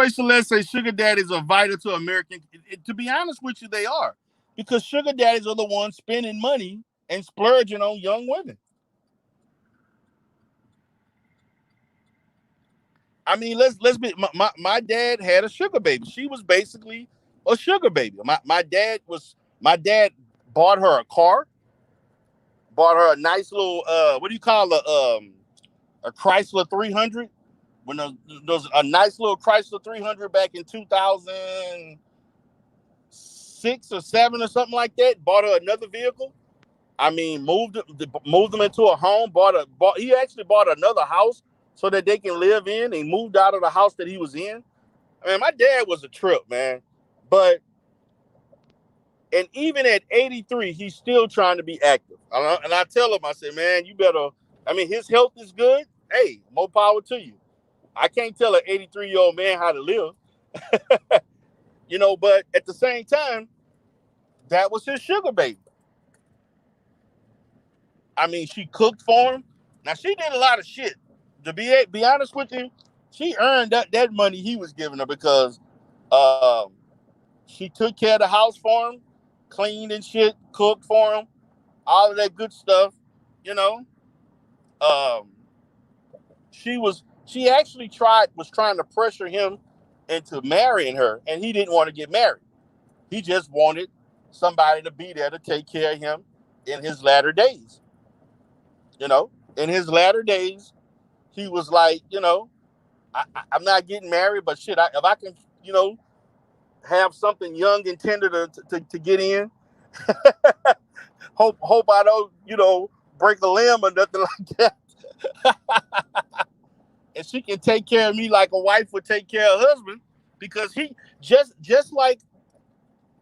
Celeste say sugar daddies are vital to American. To be honest with you, they are, because sugar daddies are the ones spending money and splurging on young women. I mean, let's be. My dad had a sugar baby. She was basically a sugar baby. My dad bought her a car, bought her a nice little what do you call a Chrysler 300. When there was a nice little Chrysler 300 back in 2006 or 7 or something like that. Bought her another vehicle. I mean, moved them into a home. He actually bought another house so that they can live in. And moved out of the house that he was in. I mean, my dad was a trip, man. But even at 83, he's still trying to be active. And I tell him, I say, man, you better I mean, his health is good. Hey, more power to you. I can't tell an 83-year-old man how to live, but at the same time, that was his sugar baby. I mean, she cooked for him. Now, she did a lot of shit. To be honest with you, she earned that money he was giving her because um, she took care of the house for him, cleaned and shit, cooked for him, all of that good stuff. You know, um, she actually was trying to pressure him into marrying her, and he didn't want to get married. He just wanted somebody to be there to take care of him in his latter days. You know, in his latter days, he was like, I'm not getting married, but shit, if I can, you know, have something young and tender to get in, hope I don't, break a limb or nothing like that. And she can take care of me like a wife would take care of a husband, because he just like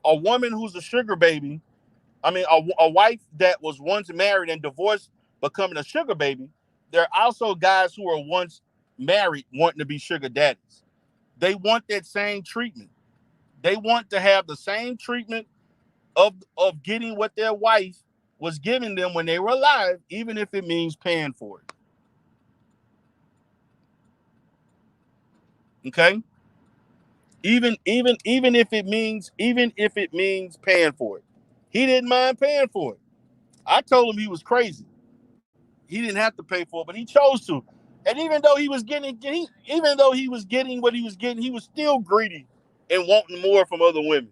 a woman who's a sugar baby. I mean, a wife that was once married and divorced becoming a sugar baby. There are also guys who are once married wanting to be sugar daddies. They want that same treatment. They want to have the same treatment of getting what their wife was giving them when they were alive, even if it means paying for it. Okay? Even if it means paying for it. He didn't mind paying for it. I told him he was crazy. He didn't have to pay for it, but he chose to. And even though he was getting what he was getting, he was still greedy and wanting more from other women.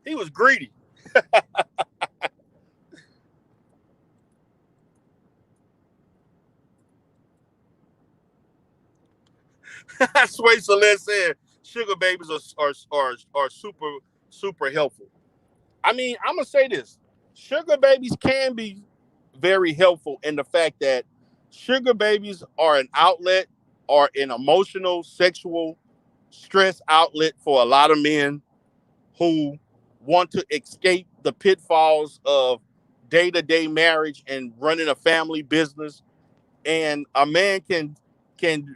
He was greedy. Sway Celeste said sugar babies are super helpful. I mean, I'm gonna say this: sugar babies can be very helpful in the fact that sugar babies are an outlet or an emotional, sexual stress outlet for a lot of men who want to escape the pitfalls of day-to-day marriage and running a family business. And a man can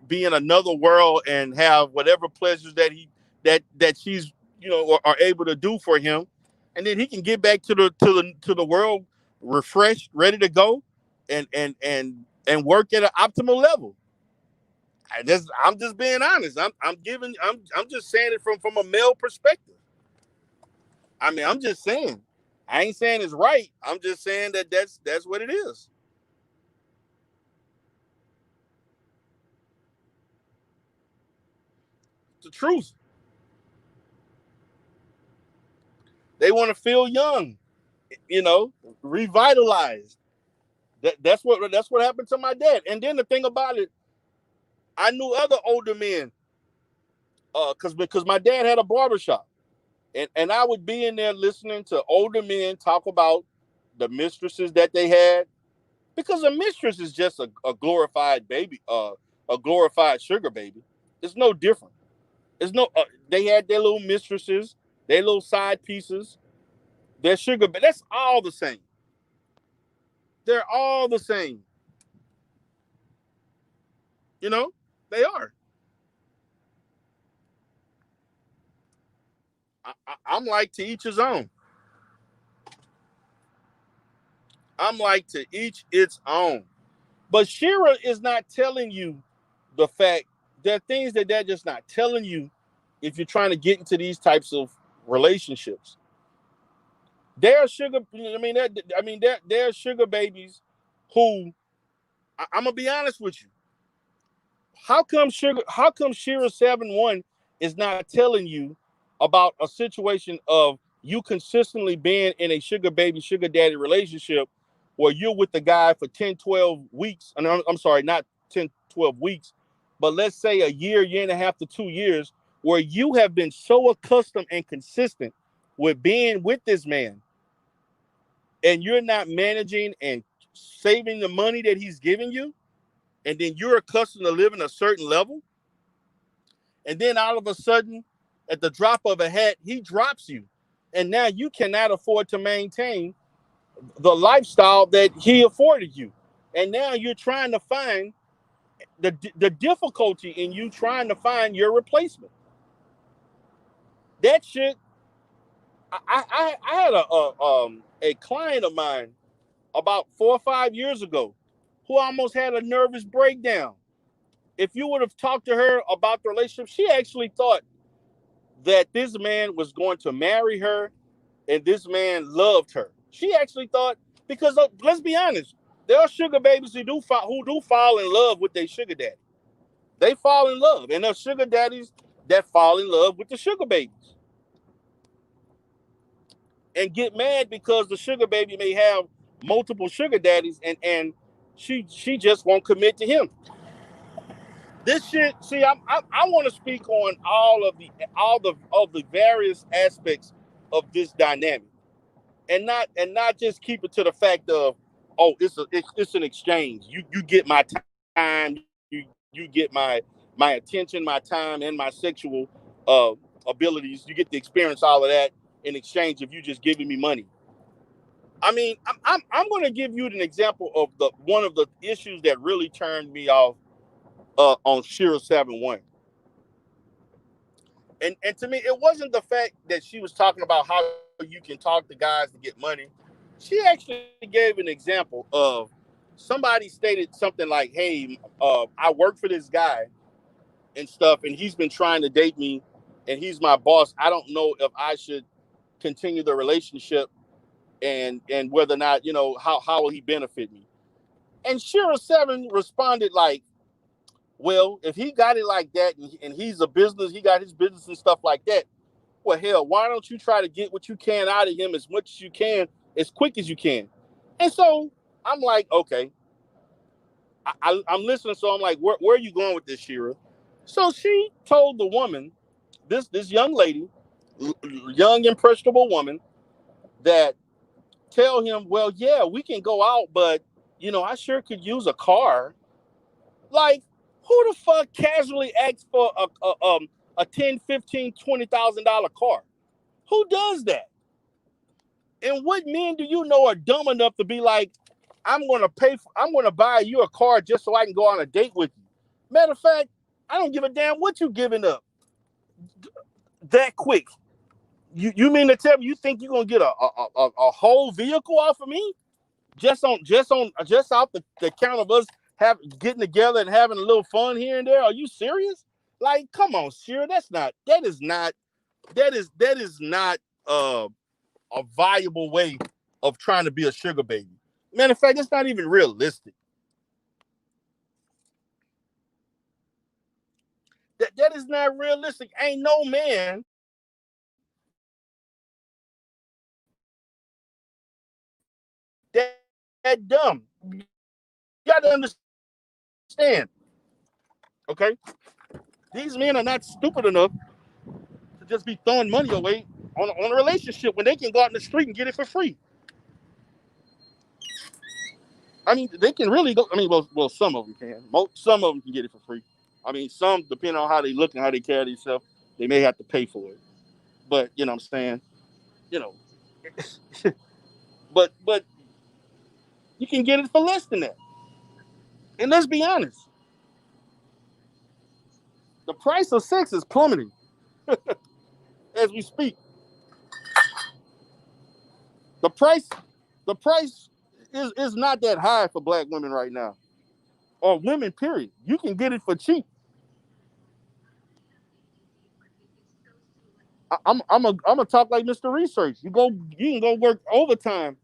be in another world and have whatever pleasures that she's are able to do for him, and then he can get back to the world refreshed, ready to go, and work at an optimal level. I'm just being honest. I'm just saying it from a male perspective. I mean, I'm just saying. I ain't saying it's right. I'm just saying that's what it is. It's the truth. They want to feel young, you know, revitalized. That's what happened to my dad. And then the thing about it, I knew other older men, because my dad had a barbershop, and I would be in there listening to older men talk about the mistresses that they had, because a mistress is just a glorified baby, a glorified sugar baby. It's no different. It's no. They had their little mistresses, their little side pieces, their sugar, but that's all the same. They're all the same. You know, they are. I'm like, to each his own. I'm like, to each its own. But Shera is not telling you the fact. There are things that they're just not telling you if you're trying to get into these types of relationships. There are sugar. There are sugar babies who I'm gonna be honest with you. How come Shira 7-1 is not telling you about a situation of you consistently being in a sugar baby, sugar daddy relationship where you're with the guy for 10, 12 weeks? And I'm sorry, not 10, 12 weeks, but let's say a year and a half to 2 years, where you have been so accustomed and consistent with being with this man, and you're not managing and saving the money that he's giving you, and then you're accustomed to living a certain level, and then all of a sudden, at the drop of a hat, he drops you. And now you cannot afford to maintain the lifestyle that he afforded you. And now you're trying to find the difficulty in you trying to find your replacement. That shit. I had a client of mine about 4 or 5 years ago who almost had a nervous breakdown. If you would have talked to her about the relationship, she actually thought that this man was going to marry her and this man loved her. She actually thought, because let's be honest, there are sugar babies who do fall in love with their sugar daddy. They fall in love, and there are sugar daddies that fall in love with the sugar babies and get mad because the sugar baby may have multiple sugar daddies, and she just won't commit to him. This shit. See, I want to speak on all the various aspects of this dynamic, and not just keep it to the fact of, oh, it's an exchange. You get my time, you get my attention, my time, and my sexual uh, abilities. You get to experience all of that in exchange of you just giving me money. I mean, I'm going to give you an example of the one of the issues that really turned me off on Shera 7-1. And to me, it wasn't the fact that she was talking about how you can talk to guys to get money. She actually gave an example of somebody stated something like, "Hey, I work for this guy and stuff, and he's been trying to date me, and he's my boss. I don't know if I should continue the relationship, and whether or not, how will he benefit me." And Shira Seven responded like, "Well, if he got it like that, and he's a business, he got his business and stuff like that. Well, hell, why don't you try to get what you can out of him as much as you can, as quick as you can?" And so I'm like, okay, I'm listening. So I'm like, where are you going with this, Shira? So she told the woman, this young lady, young impressionable woman, that tell him, well, yeah, we can go out, but I sure could use a car. Like, who the fuck casually asks for a 10, 15, $20,000 car? Who does that? And what men do you know are dumb enough to be like, I'm gonna buy you a car just so I can go on a date with you. Matter of fact, I don't give a damn what you giving up that quick. You mean to tell me you think you're gonna get a whole vehicle off of me just off the count of us getting together and having a little fun here and there? Are you serious? Like, come on, Shira, that is not a viable way of trying to be a sugar baby. Matter of fact, it's not even realistic. That is not realistic. Ain't no man that dumb. You got to understand, okay? These men are not stupid enough to just be throwing money away on a relationship when they can go out in the street and get it for free. I mean, they can really go. I mean, well, some of them can. Some of them can get it for free. I mean, some, depending on how they look and how they carry themselves, they may have to pay for it. But you know what I'm saying? You know, but you can get it for less than that. And let's be honest, the price of sex is plummeting as we speak. The price, the price is not that high for black women right now, or women. Period. You can get it for cheap. I'm gonna talk like Mr. Research. You can go work overtime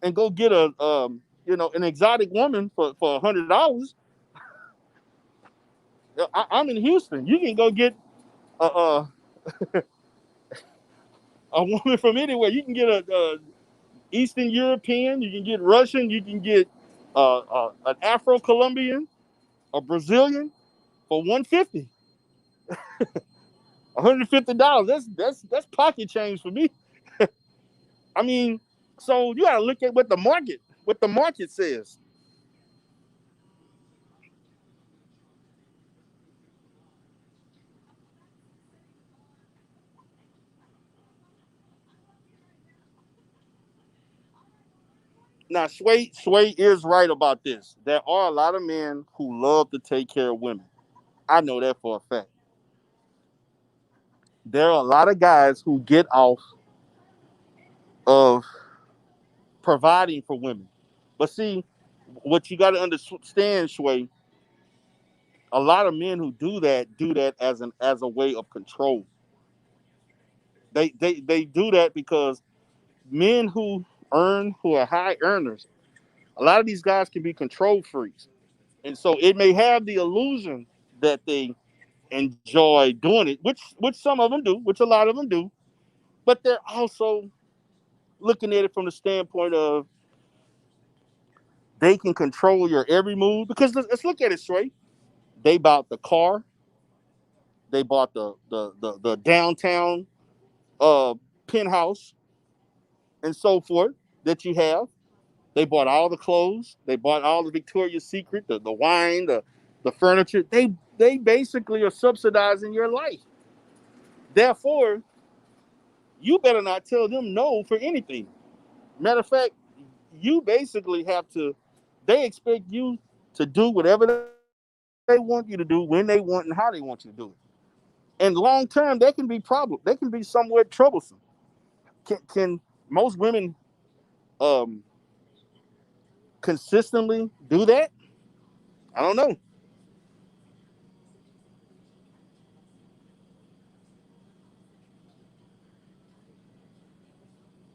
and go get an exotic woman for $100. I'm in Houston. You can go get a, a a woman from anywhere. You can get a Eastern European. You can get Russian. You can get an Afro Colombian, a Brazilian for 150. $150. That's pocket change for me. I mean, so you got to look at what the market says. Now, Sway is right about this. There are a lot of men who love to take care of women. I know that for a fact. There are a lot of guys who get off of providing for women. But see, what you got to understand, Sway, a lot of men who do that as a way of control. They do that because men who are high earners, a lot of these guys can be control freaks. And so it may have the illusion that they enjoy doing it, which some of them do, which a lot of them do, but they're also looking at it from the standpoint of they can control your every move. Because let's look at it straight. They bought the car, they bought the downtown uh penthouse and so forth that you have. They bought all the clothes, they bought all the Victoria's Secret, the wine, the furniture. They basically are subsidizing your life. Therefore, you better not tell them no for anything. Matter of fact, you basically have to, they expect you to do whatever they want you to do, when they want and how they want you to do it. And long term, that can be problem. They can be somewhat troublesome. Can most women um, consistently do that? I don't know.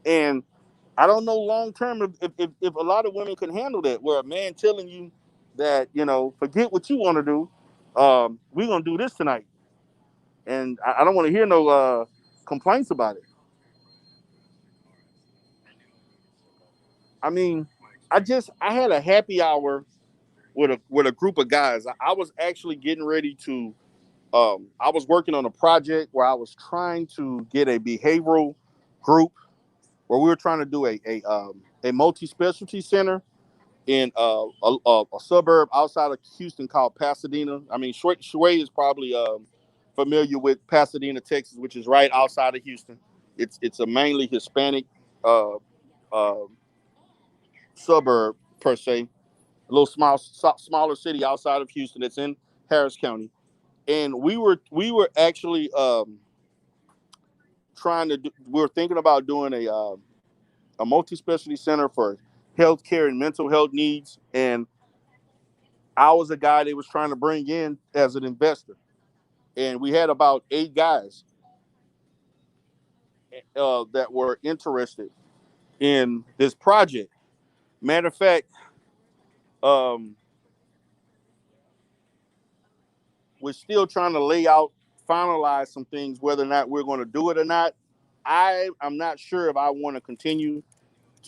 And I don't know long term if a lot of women can handle that, where a man telling you that, forget what you want to do, we're gonna do this tonight, and I don't want to hear no complaints about it. I mean, I had a happy hour with a group of guys. I was actually getting ready to. I was working on a project where I was trying to get a behavioral group where we were trying to do a multi specialty center in a suburb outside of Houston called Pasadena. I mean, Shui is probably familiar with Pasadena, Texas, which is right outside of Houston. It's a mainly Hispanic uh, uh, suburb per se, a little smaller city outside of Houston. It's in Harris County, and we were actually we were thinking about doing a multi specialty center for healthcare and mental health needs, and I was a guy they was trying to bring in as an investor, and we had about 8 guys that were interested in this project. Matter of fact, um, we're still trying to finalize some things, whether or not we're going to do it or not. I'm not sure if I want to continue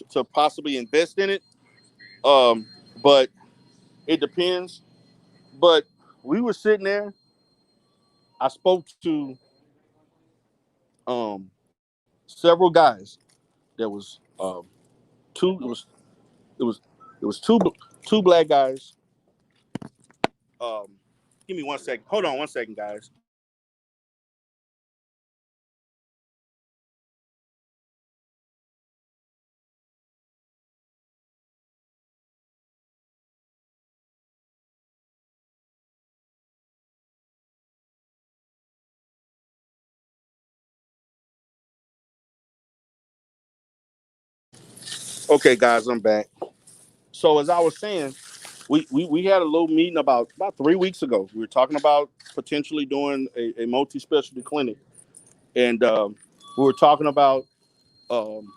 to possibly invest in it, um, but it depends. But we were sitting there. I spoke to several guys. There was two. It was it was two black guys. Um, Give me 1 second. Hold on 1 second, guys. Okay, guys, I'm back. So as I was saying, we had a little meeting about 3 weeks ago. We were talking about potentially doing a multi specialty clinic, and we were talking about um,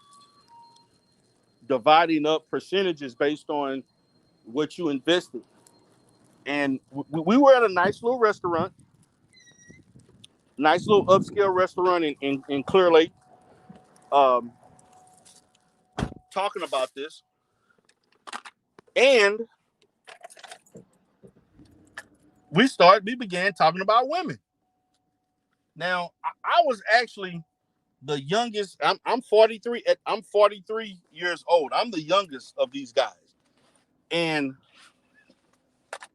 dividing up percentages based on what you invested. And we were at a nice little upscale restaurant in Clear Lake, um, talking about this, and we began talking about women. Now I was actually the youngest. I'm 43. I'm 43 years old. I'm the youngest of these guys, and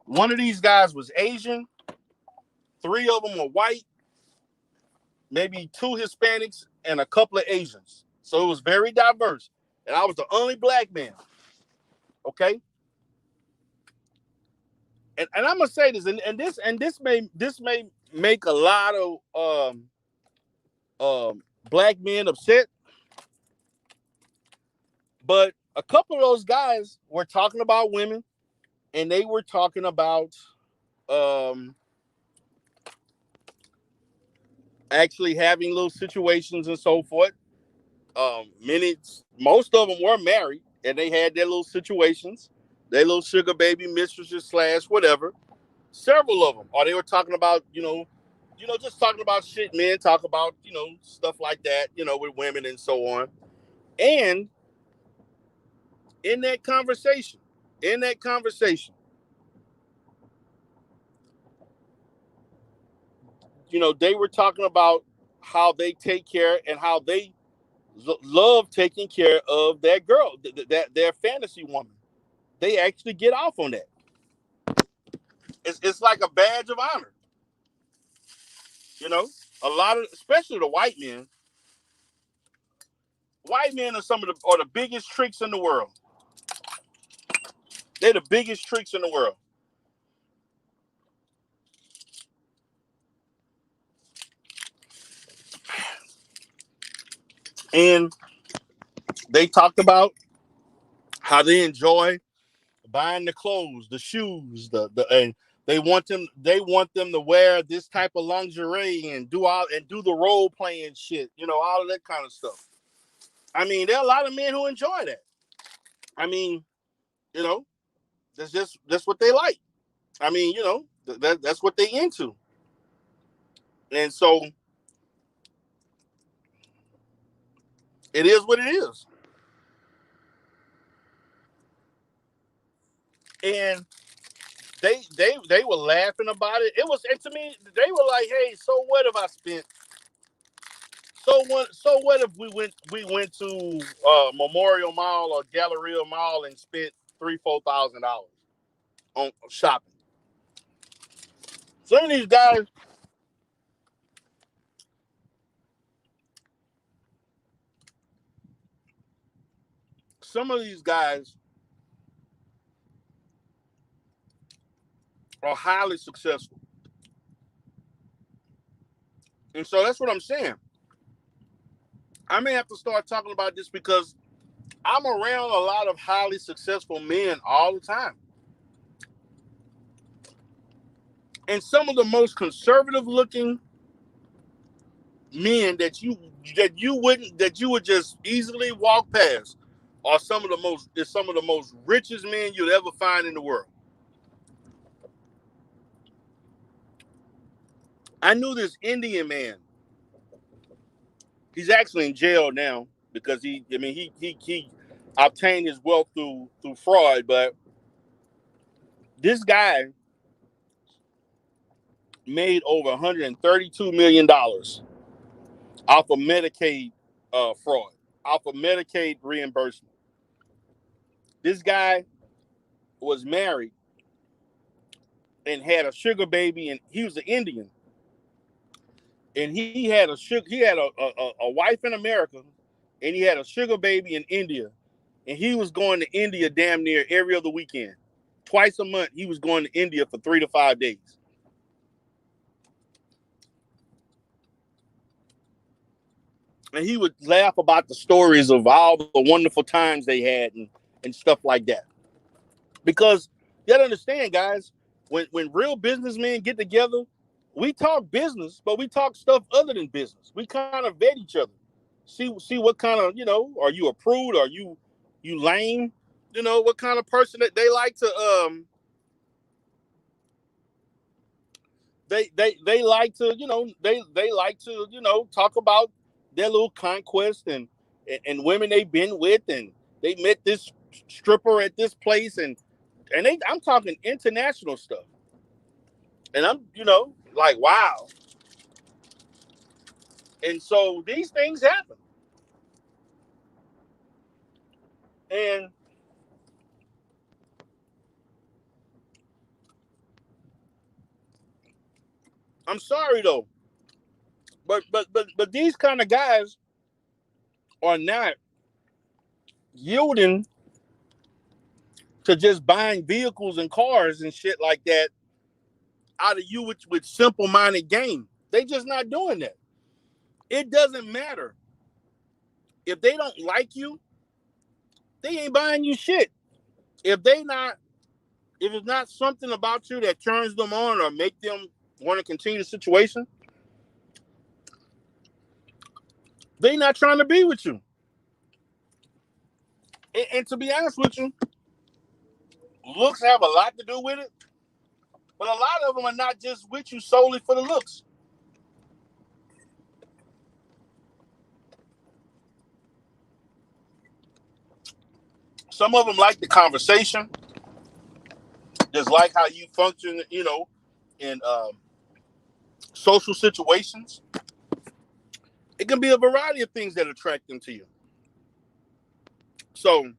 one of these guys was Asian. 3 of them were white, maybe 2 Hispanics, and a couple of Asians. So it was very diverse, and I was the only black man. Okay, and I'm gonna say this, and this may make a lot of black men upset, but a couple of those guys were talking about women, and they were talking about um, actually having little situations and so forth. Most of them were married, and they had their little situations, their little sugar baby mistresses slash whatever. Several of them, or they were talking about just talking about shit men talk about, stuff like that, with women and so on. And in that conversation, in that conversation, they were talking about how they take care and how they love taking care of that girl, that their fantasy woman. They actually get off on that. It's like a badge of honor. You know, a lot of, especially the white men. White men are the biggest tricks in the world. They're the biggest tricks in the world. And they talked about how they enjoy buying the clothes, the shoes, and they want them to wear this type of lingerie and do the role playing shit, all of that kind of stuff. I mean, there are a lot of men who enjoy that. I mean, you know, that's what they like. I mean, that's what they into. And so it is what it is. And they were laughing about it. It was, and to me, they were like, "Hey, so what if I spent? So what if we went to Memorial Mall or Galleria Mall and spent $3,000-4,000 on shopping?" Some of these guys, some of these guys are highly successful, and so that's what I'm saying. I may have to start talking about this because I'm around a lot of highly successful men all the time. And some of the most conservative looking men that you would just easily walk past are some of the most richest men you'll ever find in the world. I knew this Indian man. He's actually in jail now because he obtained his wealth through fraud, but this guy made over $132 million off of Medicaid fraud, off of Medicaid reimbursement. This guy was married and had a sugar baby, and he was an Indian, and he had a wife in America, and he had a sugar baby in India, and he was going to India damn near every other weekend, twice a month. He was going to India for 3 to 5 days, and he would laugh about the stories of all the wonderful times they had and stuff like that. Because you gotta understand, guys, when real businessmen get together, we talk business, but we talk stuff other than business. We kind of vet each other, see what kind of, are you a prude, are you lame, what kind of person that they like to they like to they like to talk about their little conquest and women they've been with, and they met this stripper at this place, and I'm talking international stuff. And I'm, like, wow. And so these things happen. And I'm sorry though, but these kind of guys are not yielding to just buying vehicles and cars and shit like that out of you with simple-minded game. They just not doing that. It doesn't matter. If they don't like you, they ain't buying you shit. If it's not something about you that turns them on or make them want to continue the situation, they not trying to be with you. And to be honest with you, looks have a lot to do with it, but a lot of them are not just with you solely for the looks. Some of them like the conversation, just like how you function, in social situations. It can be a variety of things that attract them to you. So,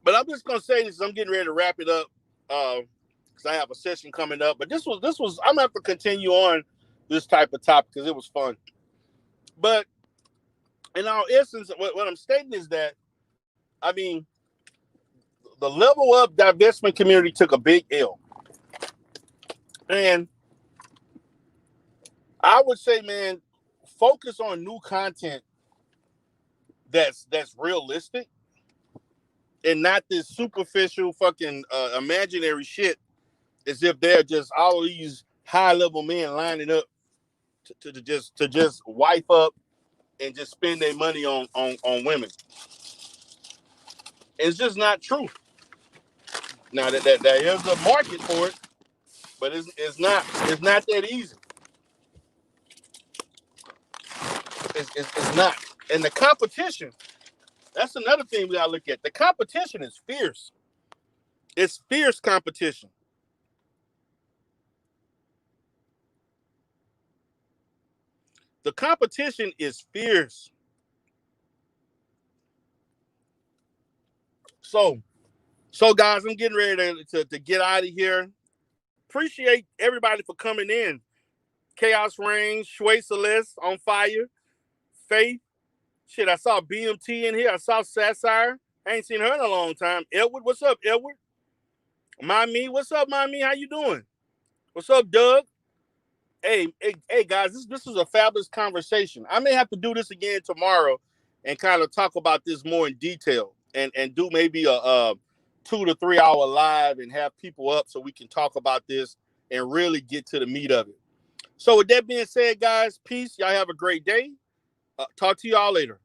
but I'm just gonna say this. I'm getting ready to wrap it up because I have a session coming up. But this was. I'm gonna have to continue on this type of topic because it was fun. But in our essence, what I'm stating is that, I mean, the level up divestment community took a big L, and I would say, man, focus on new content that's realistic and not this superficial fucking imaginary shit as if they're just all these high level men lining up to just wife up and just spend their money on women. It's just not true. Now that there is a market for it, but it's not that easy. It's not. And the competition, that's another thing we gotta look at. The competition is fierce. It's fierce competition. The competition is fierce. So guys, I'm getting ready to get out of here. Appreciate everybody for coming in. Chaos Reign, Shway Celeste on fire, Faith. Shit, I saw BMT in here. I saw Sassire. I ain't seen her in a long time. Edward, what's up, Edward? Mommy, what's up, Mommy? How you doing? What's up, Doug? Hey, guys, this was a fabulous conversation. I may have to do this again tomorrow and kind of talk about this more in detail and do maybe a 2 to 3 hour live and have people up so we can talk about this and really get to the meat of it. So with that being said, guys, peace. Y'all have a great day. Talk to y'all later.